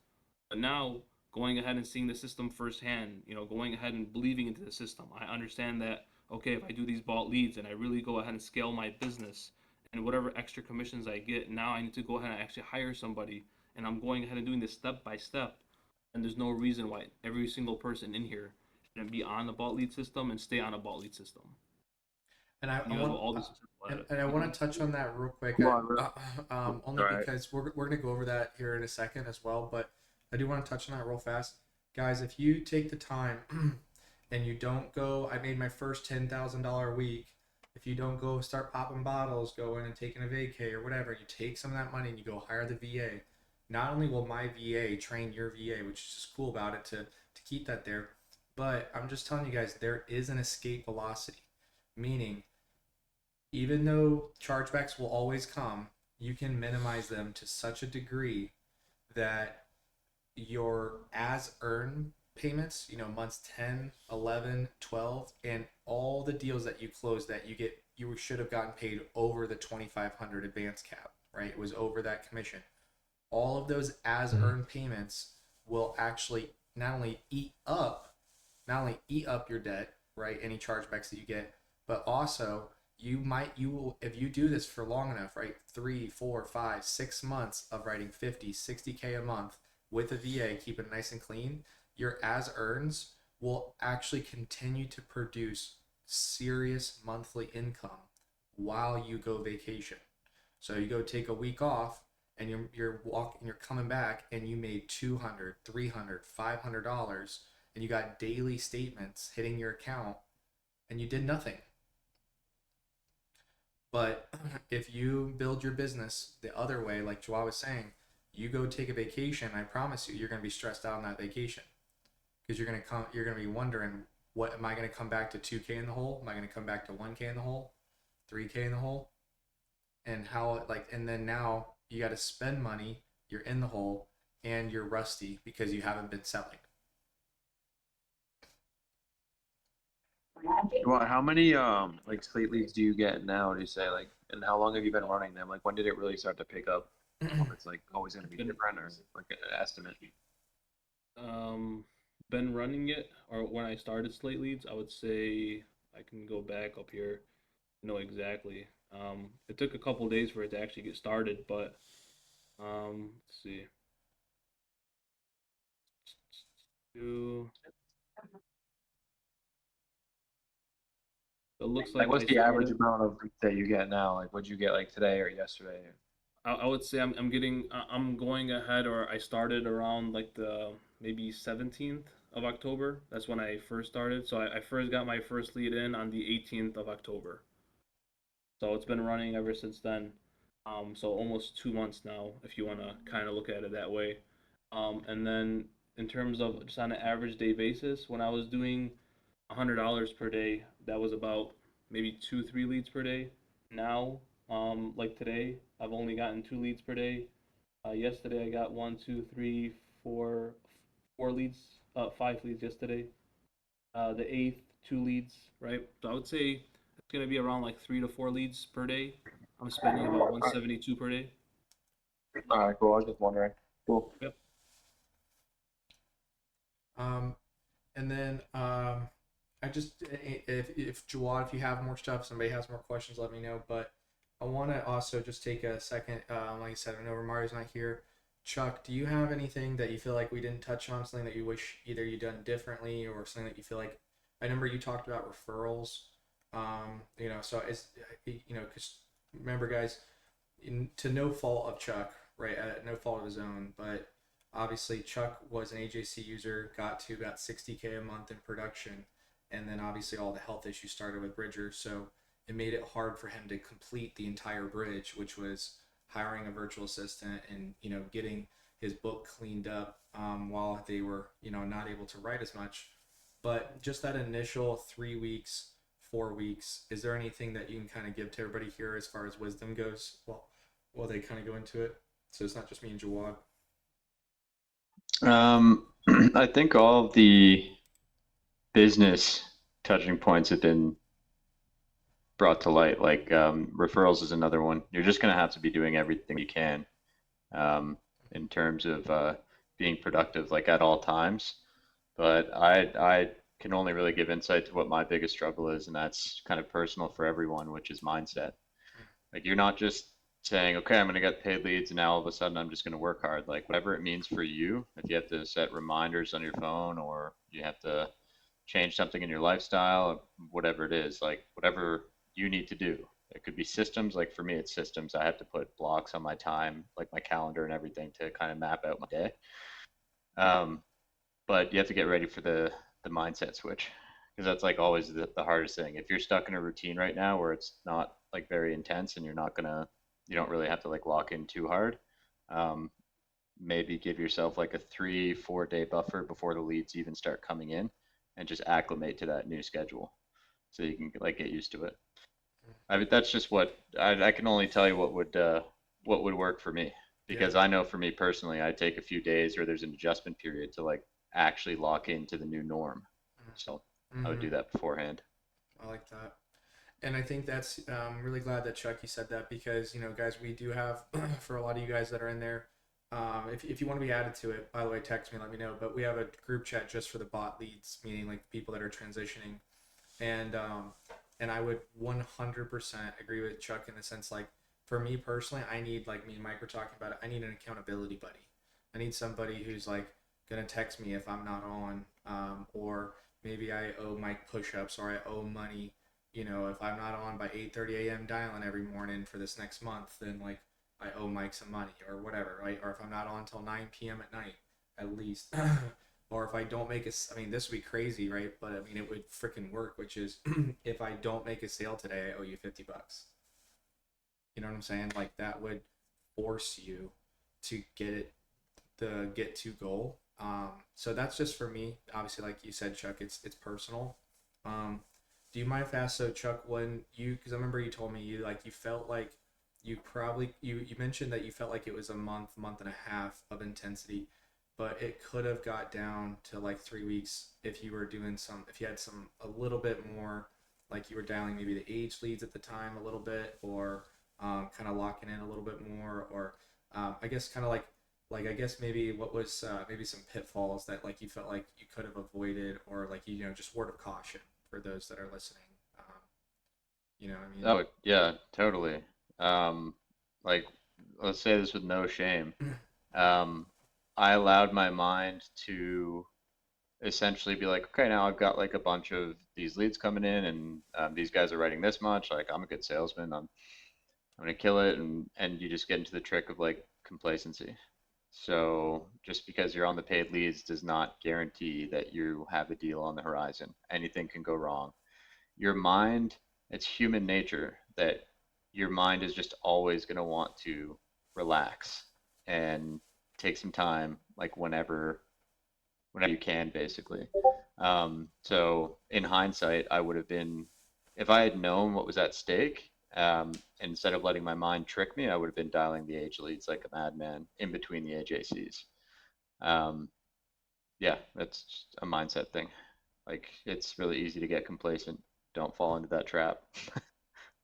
But now going ahead and seeing the system firsthand, going ahead and believing into the system. I understand that, okay, if I do these bought leads and I really go ahead and scale my business and whatever extra commissions I get, now I need to go ahead and actually hire somebody. And I'm going ahead and doing this step by step. And there's no reason why every single person in here shouldn't be on the bought lead system and stay on a bought lead system. And I You guys will all want be and I want to touch on that real quick. Come on, Only All right. because we're going to go over that here in a second as well. But I do want to touch on that real fast, guys. If you take the time and you don't go, I made my first $10,000 week. If you don't go start popping bottles, go in and taking a vacay or whatever, you take some of that money and you go hire the VA. Not only will my VA train your VA, which is just cool about it to keep that there, but I'm just telling you guys, there is an escape velocity, meaning even though chargebacks will always come, you can minimize them to such a degree that your as earned payments, months 10, 11, 12, and all the deals that you close that you should have gotten paid over the 2,500 advance cap, right? It was over that commission. All of those as earned payments will actually not only eat up your debt, right? Any chargebacks that you get, but also you will, if you do this for long enough, right? 3, 4, 5, 6 months of writing 50, 60K a month with a VA, keep it nice and clean, your as earns will actually continue to produce serious monthly income while you go vacation. So you go take a week off and you're coming back and you made $200, $300, $500 and you got daily statements hitting your account and you did nothing. But if you build your business the other way, like Joao was saying, you go take a vacation, I promise you, you're going to be stressed out on that vacation because you're going to be wondering, what am I going to come back to 2K in the hole? Am I going to come back to 1K in the hole? 3K in the hole? And and then now you got to spend money, you're in the hole, and you're rusty because you haven't been selling. Well, how many slate leads do you get now? Do you say and how long have you been running them? When did it really start to pick up? It's always going to be different, or an estimate. Been running it, or when I started Slate Leads, I would say I can go back up here, exactly. It took a couple days for it to actually get started, but let's see. It looks like What's I the average started- amount of leads that you get now? What'd you get today or yesterday? I would say I'm going ahead, or I started around the maybe 17th of October. That's when I first started. So I first got my first lead in on the 18th of October. So it's been running ever since then. So almost 2 months now, if you want to kind of look at it that way. And then in terms of just on an average day basis, when I was doing $100 per day, that was about maybe 2-3 leads per day. Now, like today, I've only gotten 2 leads per day. Yesterday I got 4 leads, 5 leads yesterday. The 8th, 2 leads, right? So I would say it's gonna be around 3 to 4 leads per day. I'm spending about 172 per day. All right, cool. I was just wondering. Cool. Yep. And then I just, if Jawad, if you have more stuff, somebody has more questions, let me know. But I want to also just take a second. Like I said, I know Romario's not here. Chuck, do you have anything that you feel like we didn't touch on? Something that you wish either you done differently, or something that you feel like? I remember you talked about referrals. So it's because remember, guys, to no fault of Chuck, right? No fault of his own, but obviously Chuck was an AJC user, got to about 60K a month in production, and then obviously all the health issues started with Bridger. So it made it hard for him to complete the entire bridge, which was hiring a virtual assistant and getting his book cleaned up while they were not able to write as much. But just that initial 3 weeks, 4 weeks, is there anything that you can kind of give to everybody here as far as wisdom goes? Well, while they kind of go into it, so it's not just me and Jawad. I think all of the business touching points have been brought to light. Like referrals is another one. You're just gonna have to be doing everything you can in terms of being productive, like at all times. But I can only really give insight to what my biggest struggle is, and that's kind of personal for everyone, which is mindset. Like you're not just saying, okay, I'm going to get paid leads and now all of a sudden I'm just going to work hard. Like whatever it means for you, if you have to set reminders on your phone or you have to change something in your lifestyle, whatever it is, like whatever you need to do. It could be systems. Like for me, it's systems. I have to put blocks on my time, like my calendar and everything to kind of map out my day. But you have to get ready for the mindset switch because that's like always the hardest thing. If you're stuck in a routine right now where it's not like very intense and you don't really have to like lock in too hard. Maybe give yourself like a 3-4 day buffer before the leads even start coming in and just acclimate to that new schedule so you can like get used to it. I mean, that's just what I can only tell you what would work for me because I know for me personally, I take a few days or there's an adjustment period to like actually lock into the new norm. So I would do that beforehand. I like that. And I think that's really glad that Chuck, you said that because, guys, we do have, for a lot of you guys that are in there, if you want to be added to it, by the way, text me, let me know. But we have a group chat just for the bot leads, meaning like people that are transitioning. And I would 100% agree with Chuck in the sense, like, for me personally, I need, like me and Mike were talking about it, I need an accountability buddy. I need somebody who's like going to text me if I'm not on, or maybe I owe Mike push-ups or I owe money. If I'm not on by 8:30 a.m. dialing every morning for this next month, then like I owe Mike some money or whatever, right? Or if I'm not on till 9 p.m. at night, at least. Or if I don't make I mean, this would be crazy, right? But I mean, it would freaking work, which is if I don't make a sale today, I owe you $50. You know what I'm saying? Like that would force you to get to goal. So that's just for me. Obviously, like you said, Chuck, it's personal. Do you mind if I ask, so Chuck, because I remember you told me you felt like you mentioned that you felt like it was a month and a half of intensity, but it could have got down to like 3 weeks if you were doing if you had a little bit more, like you were dialing maybe the age leads at the time a little bit, or kind of locking in a little bit more, or I guess kind of like I guess maybe what was maybe some pitfalls that like you felt like you could have avoided, or like just word of caution for those that are listening. You know what I mean? Oh, yeah, totally. Like, let's say this with no shame. I allowed my mind to essentially be like, okay, now I've got like a bunch of these leads coming in, and these guys are writing this much. Like, I'm a good salesman. I'm gonna kill it, and you just get into the trick of like complacency. So just because you're on the paid leads does not guarantee that you have a deal on the horizon. Anything can go wrong. Your mind, it's human nature that your mind is just always going to want to relax and take some time, like whenever you can, basically. So in hindsight, I would have been, if I had known what was at stake, instead of letting my mind trick me, I would have been dialing the age leads like a madman in between the AJCs. Yeah, that's just a mindset thing. Like it's really easy to get complacent. Don't fall into that trap,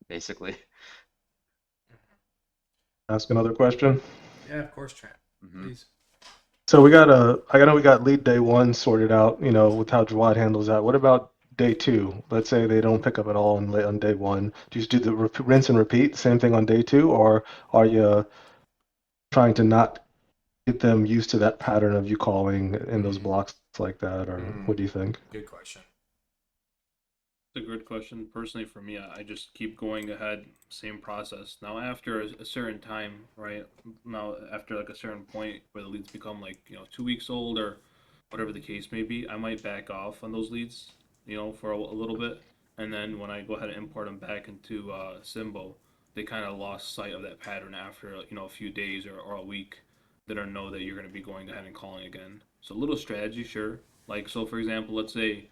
basically. Ask another question. Yeah, of course, Trent. Please. So I know we got lead day one sorted out, with how Jawad handles that. What about day two? Let's say they don't pick up at all on day one. Do you just do the rinse and repeat, same thing on day two, or are you trying to not get them used to that pattern of you calling in those blocks like that, or what do you think? Good question. It's a good question. Personally, for me, I just keep going ahead, same process. Now, after a certain time, right? Now, after like a certain point where the leads become like 2 weeks old or whatever the case may be, I might back off on those leads, for a little bit, and then when I go ahead and import them back into Simbo, they kind of lost sight of that pattern after a few days or a week. They don't know that you're going to be going ahead and calling again. So a little strategy, sure. Like so, for example, let's say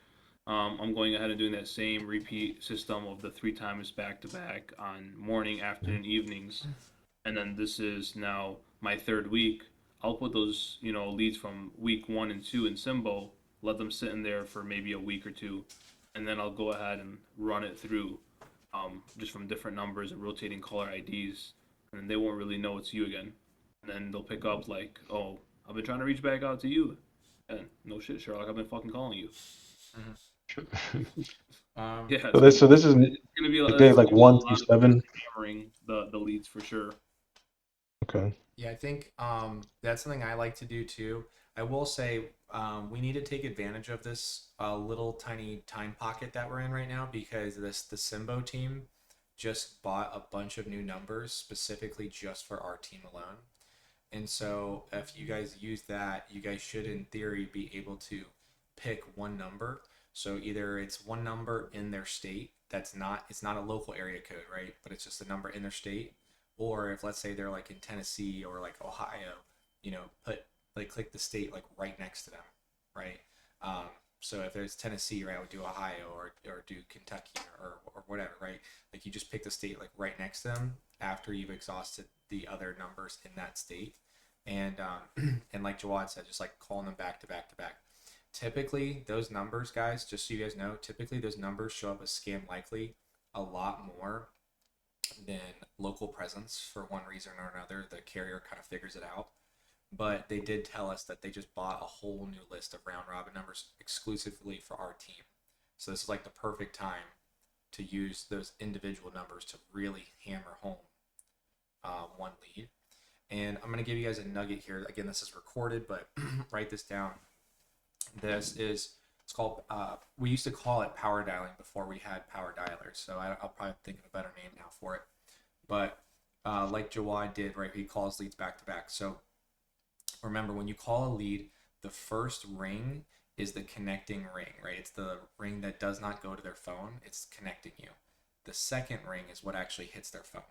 I'm going ahead and doing that same repeat system of the 3 times back to back on morning, afternoon, evenings, and then this is now my 3rd week. I'll put those leads from week 1 and 2 in Simbo, let them sit in there for maybe a week or two, and then I'll go ahead and run it through just from different numbers and rotating caller IDs, and then they won't really know it's you again. And then they'll pick up like, oh, I've been trying to reach back out to you, and no shit, Sherlock, I've been fucking calling you. Yeah, So this is it's gonna be day it's like gonna be a 1 lot through of 7. hammering the leads for sure. Okay. Yeah, I think that's something I like to do too. I will say we need to take advantage of this little tiny time pocket that we're in right now because the Simbo team just bought a bunch of new numbers specifically just for our team alone. And so if you guys use that, you guys should in theory be able to pick one number. So either it's one number in their state it's not a local area code, right? But it's just a number in their state. Or if let's say they're like in Tennessee or like Ohio, click the state like right next to them, right? So if there's Tennessee, right, I would do Ohio or do Kentucky or whatever, right? Like you just pick the state like right next to them after you've exhausted the other numbers in that state. And and like Jawad said, just like calling them back to back to back. Typically, those numbers, guys, just so you guys know, typically those numbers show up as scam likely a lot more than local presence for one reason or another. The carrier kind of figures it out. But they did tell us that they just bought a whole new list of round robin numbers exclusively for our team. So this is like the perfect time to use those individual numbers to really hammer home one lead. And I'm going to give you guys a nugget here. Again, this is recorded, but write this down. It's called, we used to call it power dialing before we had power dialers. So I'll probably think of a better name now for it. But like Jawad did, right, he calls leads back to back. So remember, when you call a lead, the first ring is the connecting ring, right? It's the ring that does not go to their phone. It's connecting you. The second ring is what actually hits their phone.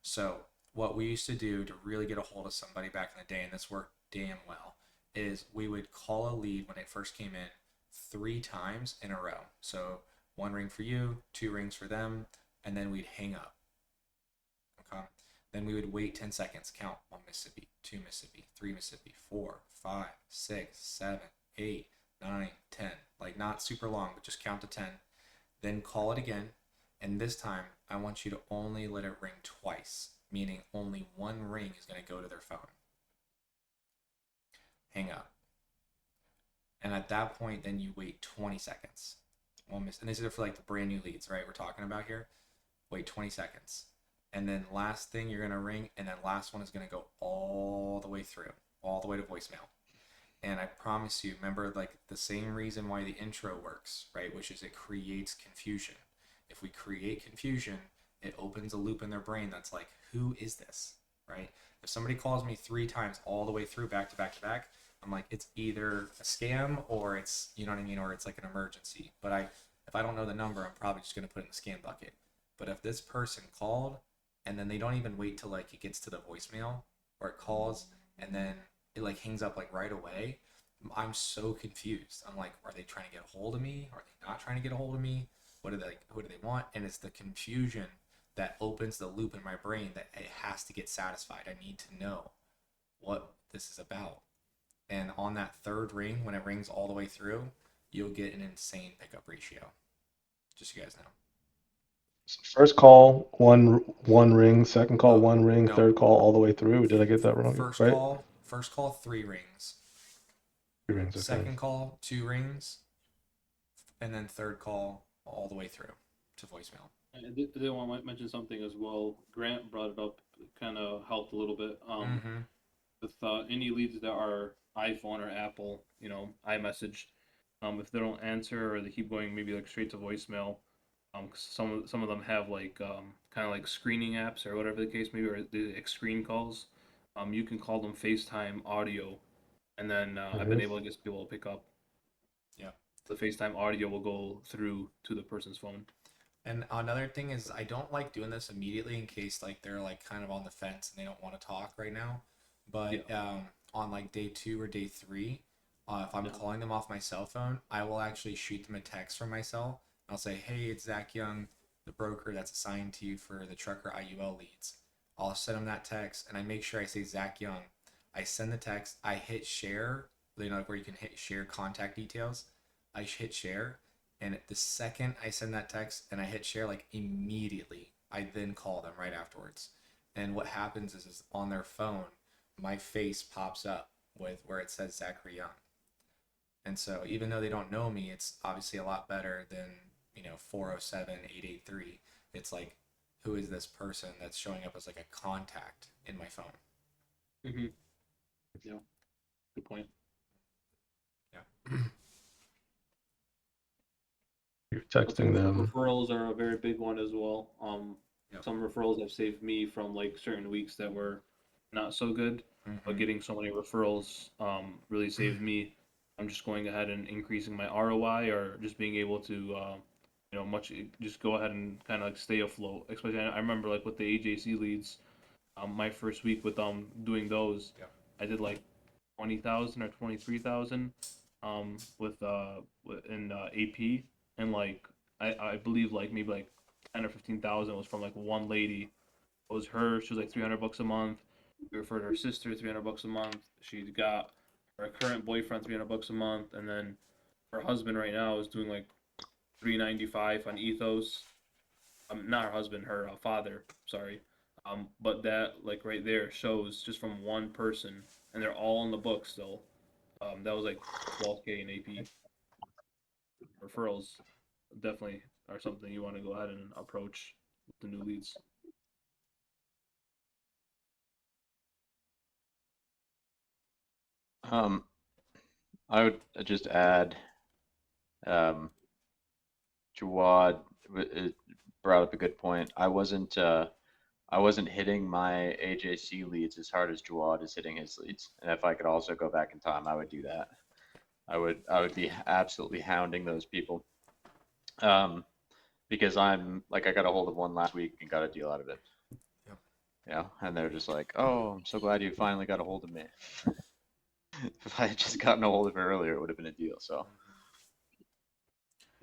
So what we used to do to really get a hold of somebody back in the day, and this worked damn well, is we would call a lead when it first came in 3 times in a row. So 1 ring for you, 2 rings for them, and then we'd hang up. Okay. Then we would wait 10 seconds, count 1 Mississippi, 2 Mississippi, 3 Mississippi, 4, 5, 6, 7, 8, 9, 10. Like not super long, but just count to 10. Then call it again. And this time I want you to only let it ring twice, meaning only 1 ring is going to go to their phone. Hang up. And at that point, then you wait 20 seconds. And these are for like the brand new leads, right? We're talking about here. Wait 20 seconds. And then last thing you're going to ring, and then last one is going to go all the way through, all the way to voicemail. And I promise you, remember like the same reason why the intro works, right? Which is it creates confusion. If we create confusion, it opens a loop in their brain that's like, who is this, right? If somebody calls me 3 times all the way through back to back to back, I'm like, it's either a scam or it's, you know what I mean, or it's like an emergency. But if I don't know the number, I'm probably just going to put it in the scam bucket. But if this person called and then they don't even wait till like it gets to the voicemail or it calls and then it like hangs up like right away, I'm so confused. I'm like, are they trying to get a hold of me? Are they not trying to get a hold of me? Who do they want? And it's the confusion that opens the loop in my brain that it has to get satisfied. I need to know what this is about. And on that 3rd ring, when it rings all the way through, you'll get an insane pickup ratio. Just so you guys know. First call, one ring. Second call, No, 1 ring. no. Third call, all the way through. Did I get that wrong? First Right? call, 3 rings. 3 rings. Okay. Second call, 2 rings. And then third call all the way through to voicemail. I did want to mention something as well. Grant brought it up, kind of helped a little bit. With any leads that are iPhone or Apple, iMessage, if they don't answer or they keep going maybe like straight to voicemail, some of them have like kind of like screening apps or whatever the case may be, or the screen calls. You can call them FaceTime audio, and then I've been able to get people to pick up. Yeah. the FaceTime audio will go through to the person's phone. And another thing is I don't like doing this immediately in case like they're like kind of on the fence and they don't want to talk right now. But on like day 2 or day 3, if I'm calling them off my cell phone, I will actually shoot them a text from my cell. I'll say, "Hey, it's Zach Young, the broker that's assigned to you for the trucker IUL leads." I'll send them that text, and I make sure I say Zach Young. I send the text. I hit share. You know, like where you can hit share contact details. I hit share, and the second I send that text and I hit share, like immediately, I then call them right afterwards. And what happens is on their phone, my face pops up with where it says Zachary Young. And so even though they don't know me, it's obviously a lot better than, 407-883. It's like, who is this person that's showing up as like a contact in my phone? Mm-hmm. Yeah. Good point. Yeah. You're texting them. Referrals are a very big one as well. Yep. Some referrals have saved me from like certain weeks that were not so good, but getting so many referrals really saved me. I'm just going ahead and increasing my ROI or just being able to just go ahead and kind of like stay afloat. Especially I remember like with the AJC leads, my first week with doing those, Yep. I did like 20,000 or 23,000 with in AP, and like I believe like maybe like 10 or 15,000 was from like one lady. It was her. She was like $300 a month. We referred her sister $300 a month. She got her current boyfriend $300 a month, and then her husband right now is doing like $395 on Ethos. Not her husband, her father. Sorry. But that like right there shows just from one person, and they're all on the book still. That was like 12K in AP. Referrals definitely are something you want to go ahead and approach with the new leads. I would just add, Jawad brought up a good point. I wasn't hitting my AJC leads as hard as Jawad is hitting his leads. And if I could also go back in time, I would do that. I would be absolutely hounding those people. Because I'm like, I got a hold of one last week and got a deal out of it. Yep. Yeah. And they're just like, "Oh, I'm so glad you finally got a hold of me." If I had just gotten a hold of her earlier, it would have been a deal. So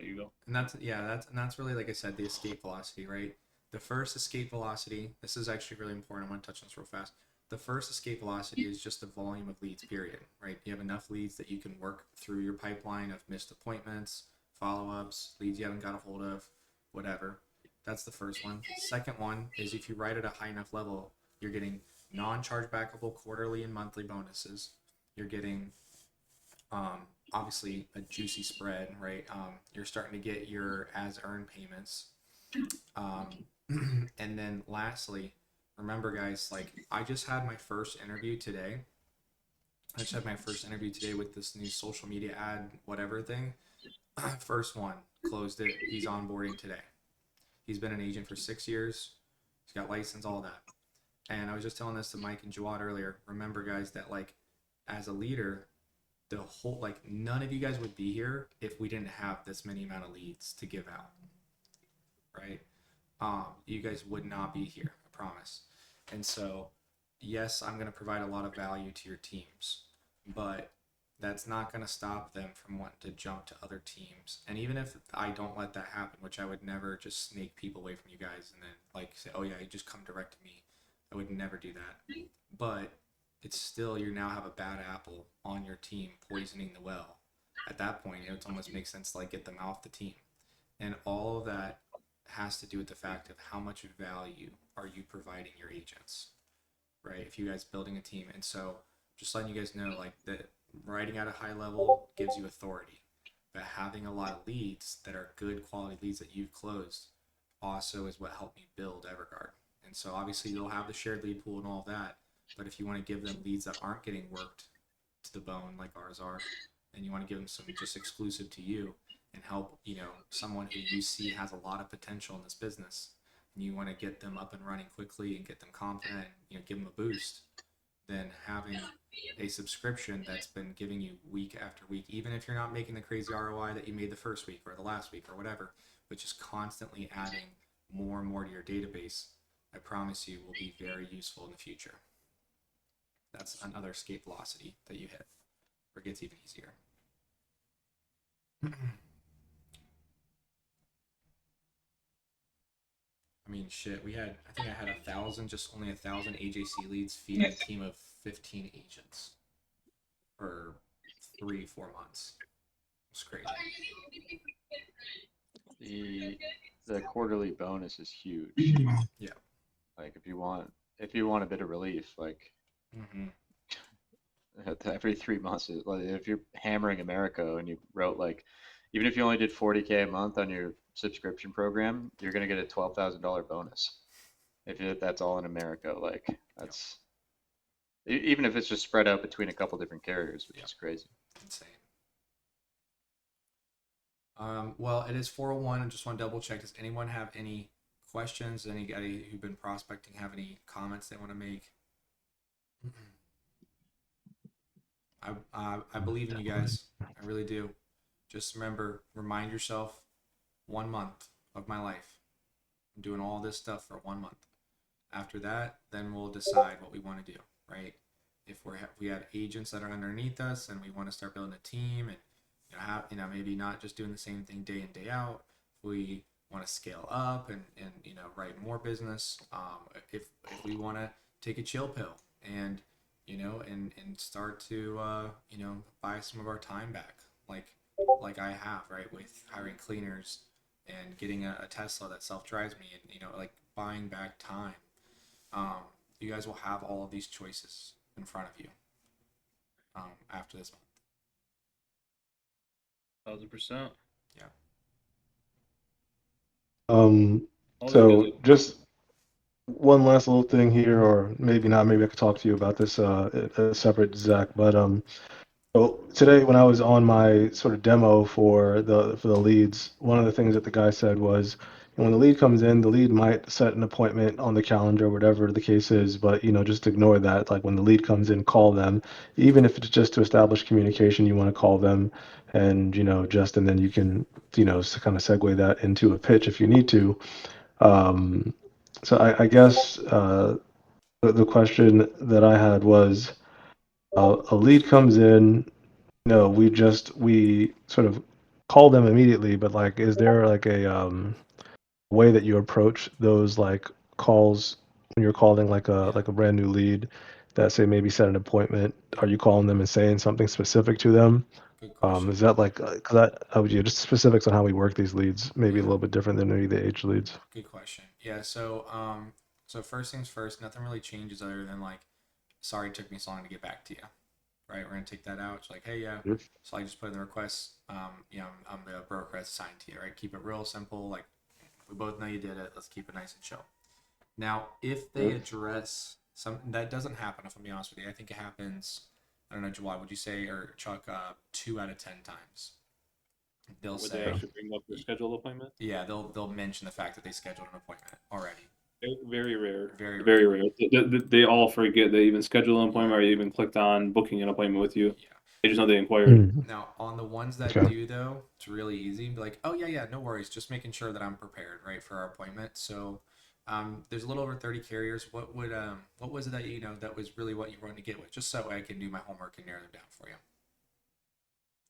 There you go. And that's really, like I said, the escape velocity, right? The first escape velocity, this is actually really important. I want to touch on this real fast. The first escape velocity is just the volume of leads, period, right? You have enough leads that you can work through your pipeline of missed appointments, follow-ups, leads you haven't got a hold of, whatever. That's the first one. Second one is if you write at a high enough level, you're getting non-chargebackable quarterly and monthly bonuses. You're getting obviously a juicy spread, right? You're starting to get your as earned payments. And then lastly, remember guys, like I just had my first interview today. With this new social media ad, whatever thing. First one, closed it. He's onboarding today. He's been an agent for 6 years. He's got license, all that. And I was just telling this to Mike and Jawad earlier. Remember guys that like as a leader, the whole like none of you guys would be here if we didn't have this many amount of leads to give out, right? You guys would not be here, I promise. And so yes, I'm going to provide a lot of value to your teams, but that's not going to stop them from wanting to jump to other teams. And even if I don't let that happen, which I would never just snake people away from you guys and then like say, "Oh yeah, you just come direct to me," I would never do that. But it's still, you now have a bad apple on your team poisoning the well. At that point, it almost makes sense to like get them off the team. And all of that has to do with the fact of how much value are you providing your agents, right? If you guys building a team. And so just letting you guys know like that writing at a high level gives you authority, but having a lot of leads that are good quality leads that you've closed also is what helped me build Everguard. And so obviously you'll have the shared lead pool and all that, but if you want to give them leads that aren't getting worked to the bone like ours are, and you want to give them some just exclusive to you and help, someone who you see has a lot of potential in this business, and you want to get them up and running quickly and get them confident, give them a boost, than having a subscription that's been giving you week after week, even if you're not making the crazy ROI that you made the first week or the last week or whatever, but just constantly adding more and more to your database. I promise you will be very useful in the future. That's another escape velocity that you hit, or it gets even easier. I mean, shit. I think I had 1,000, just only 1,000 AJC leads feeding a team of 15 agents for 3-4 months. It's crazy. The quarterly bonus is huge. Yeah. Like if you want a bit of relief, like Mm-hmm. every 3 months, like if you're hammering America and you wrote like, even if you only did 40K a month on your subscription program, you're gonna get a $12,000 bonus. That's all in America, like that's even if it's just spread out between a couple different carriers, which is crazy. Insane. Well, it is 4:01. I just want to double check. Does anyone have any questions? Anybody who've been prospecting have any comments they want to make? I believe in you guys. I really do. Just remind yourself, 1 month of my life. I'm doing all this stuff for 1 month. After that, then we'll decide what we want to do, right? If we have agents that are underneath us and we want to start building a team and maybe not just doing the same thing day in, day out. If we want to scale up and write more business. If we want to take a chill pill and start to buy some of our time back, like I have, right, with hiring cleaners and getting a Tesla that self-drives me, and like buying back time. You guys will have all of these choices in front of you after this month. 1,000%. Yeah. So just one last little thing here, or maybe not. Maybe I could talk to you about this separate, Zach. But so today when I was on my sort of demo for the leads, one of the things that the guy said was, when the lead comes in, the lead might set an appointment on the calendar, whatever the case is, but just ignore that. Like when the lead comes in, call them, even if it's just to establish communication. You want to call them, and and then you can kind of segue that into a pitch if you need to. So I guess the question that I had was, a lead comes in, we sort of call them immediately, but like, is there like a way that you approach those like calls when you're calling like a brand new lead that say maybe set an appointment? Are you calling them and saying something specific to them? Good question. Is that like, just specifics on how we work these leads, maybe a little bit different than maybe the age leads. Good question. Yeah. So first things first, nothing really changes other than like, sorry it took me so long to get back to you. Right. We're going to take that out. It's like, hey, yeah. Yep. So I just put in the request. I'm the broker that's assigned to you, right? Keep it real simple. Like, we both know you did it. Let's keep it nice and chill. Now, if they address something that doesn't happen, if I'm being honest with you, I think it happens, I don't know, Jawad, would you say, or Chuck, 2 out of 10 times. They'll Would say, they actually bring up their scheduled appointment? yeah, they'll mention the fact that they scheduled an appointment already. Very rare. Very Very rare. They all forget they even scheduled an appointment or even clicked on booking an appointment with you. Yeah. They just know they inquired. Now, on the ones that Okay. do, though, it's really easy. Be like, oh, yeah, no worries. Just making sure that I'm prepared, right, for our appointment. So there's a little over 30 carriers. What was it that, that was really what you wanted to get with? Just so I can do my homework and narrow them down for you.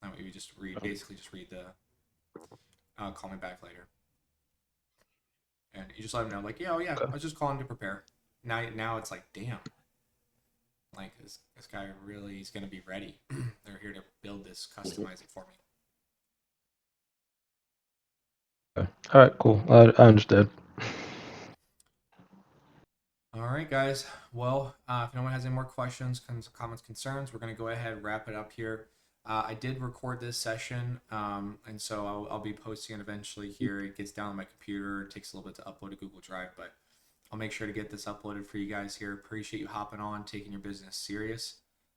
Now, you just read the call me back later. And you just let them know, like, yeah, I was just calling to prepare. Now it's like, damn. Like, this guy really is going to be ready. They're here to build this, customize it for me. Okay. All right, cool. I understand. All right, guys. Well, if no one has any more questions, comments, concerns, we're going to go ahead and wrap it up here. I did record this session, and so I'll be posting it eventually here. It gets down on my computer. It takes a little bit to upload to Google Drive, but I'll make sure to get this uploaded for you guys here. Appreciate you hopping on, taking your business serious.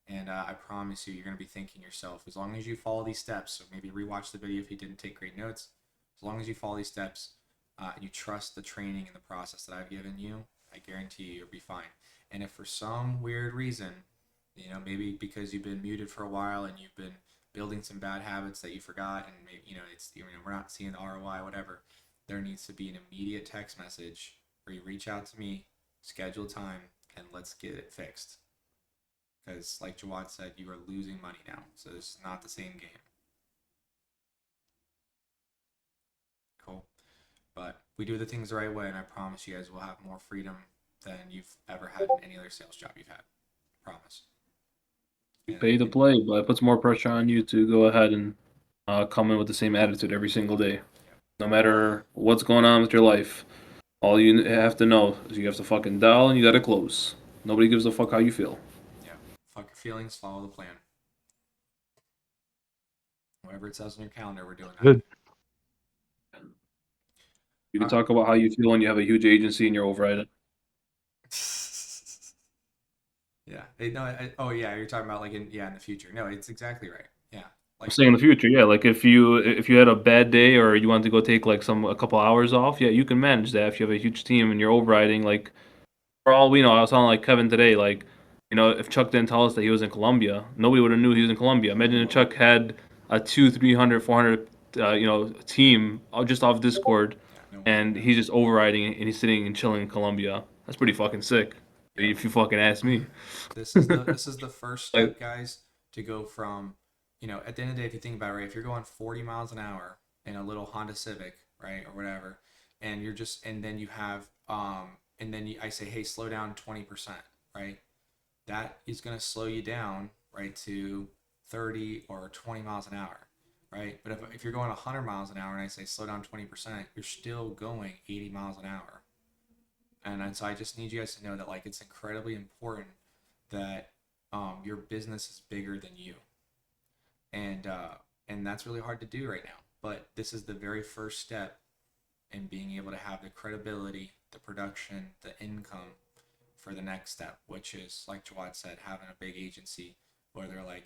And I promise you, you're going to be thanking yourself. As long as you follow these steps, so maybe rewatch the video if you didn't take great notes. As long as you follow these steps and you trust the training and the process that I've given you, I guarantee you'll be fine. And if for some weird reason, maybe because you've been muted for a while and you've been building some bad habits that you forgot, and maybe, it's, we're not seeing the ROI, whatever, there needs to be an immediate text message where you reach out to me, schedule time, and let's get it fixed. Because, like Jawad said, you are losing money now, so this is not the same game. Cool. But we do the things the right way, and I promise you guys will have more freedom than you've ever had in any other sales job you've had. Promise. You pay to play, but it puts more pressure on you to go ahead and come in with the same attitude every single day. No matter what's going on with your life, all you have to know is you have to fucking dial and you gotta close. Nobody gives a fuck how you feel. Yeah. Fuck your feelings, follow the plan. Whatever it says on your calendar, we're doing that. Good. You can talk about how you feel when you have a huge agency and you're overriding. Yeah. Oh yeah, you're talking about like in the future. No, it's exactly right. Yeah. I'm saying in the future, yeah. Like if you had a bad day or you want to go take like a couple hours off, yeah, you can manage that if you have a huge team and you're overriding. Like for all we know, I was telling like Kevin today, like if Chuck didn't tell us that he was in Colombia, nobody would have knew he was in Colombia. Imagine if Chuck had a 200, 300, 400 team just off Discord, and he's just overriding and he's sitting and chilling in Colombia. That's pretty fucking sick. If you fucking ask me. This is the first step, guys, to go from, at the end of the day, if you think about it, right, if you're going 40 miles an hour in a little Honda Civic, right, or whatever, and then you have, I say, hey, slow down 20%, right? That is going to slow you down, right, to 30 or 20 miles an hour, right? But if you're going 100 miles an hour and I say slow down 20%, you're still going 80 miles an hour. And so I just need you guys to know that, like, it's incredibly important that your business is bigger than you. And that's really hard to do right now. But this is the very first step in being able to have the credibility, the production, the income for the next step, which is, like Jawad said, having a big agency where they're like,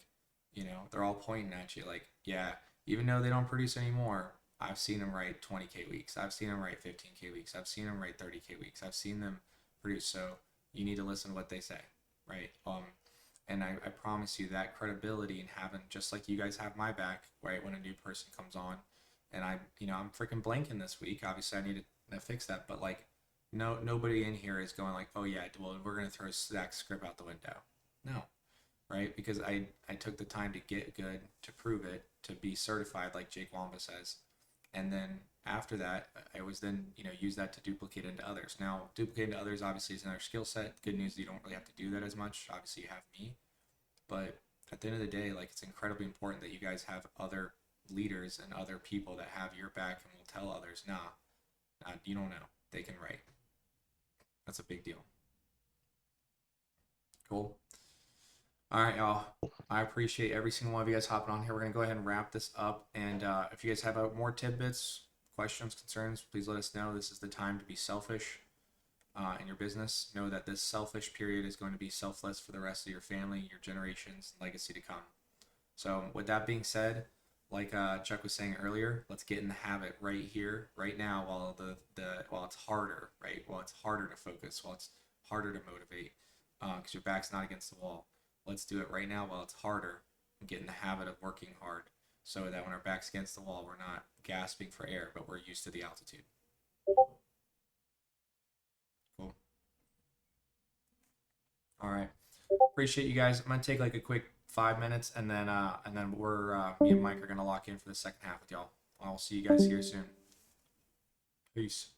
they're all pointing at you like, yeah, even though they don't produce anymore, I've seen them write 20K weeks. I've seen them write 15K weeks. I've seen them write 30K weeks. I've seen them produce. So you need to listen to what they say, right? And I promise you that credibility and having, just like you guys have my back, right, when a new person comes on, and I'm freaking blanking this week. Obviously, I need to fix that, but like, nobody in here is going like, oh yeah, well, we're gonna throw Zach's script out the window. No, right? Because I took the time to get good, to prove it, to be certified, like Jake Wamba says. And then after that, I was then, use that to duplicate into others. Now, duplicating to others obviously is another skill set. Good news, you don't really have to do that as much. Obviously, you have me. But at the end of the day, like, it's incredibly important that you guys have other leaders and other people that have your back and will tell others, nah, you don't know. They can write. That's a big deal. Cool. All right, y'all. I appreciate every single one of you guys hopping on here. We're going to go ahead and wrap this up. And if you guys have more tidbits, questions, concerns, please let us know. This is the time to be selfish in your business. Know that this selfish period is going to be selfless for the rest of your family, your generations, legacy to come. So with that being said, like Chuck was saying earlier, let's get in the habit right here, right now, while while it's harder, right? While it's harder to focus, while it's harder to motivate, because your back's not against the wall. Let's do it right now while it's harder and get in the habit of working hard so that when our back's against the wall, we're not gasping for air, but we're used to the altitude. Cool. All right. Appreciate you guys. I'm going to take like a quick 5 minutes and then we're, me and Mike are going to lock in for the second half with y'all. I'll see you guys here soon. Peace.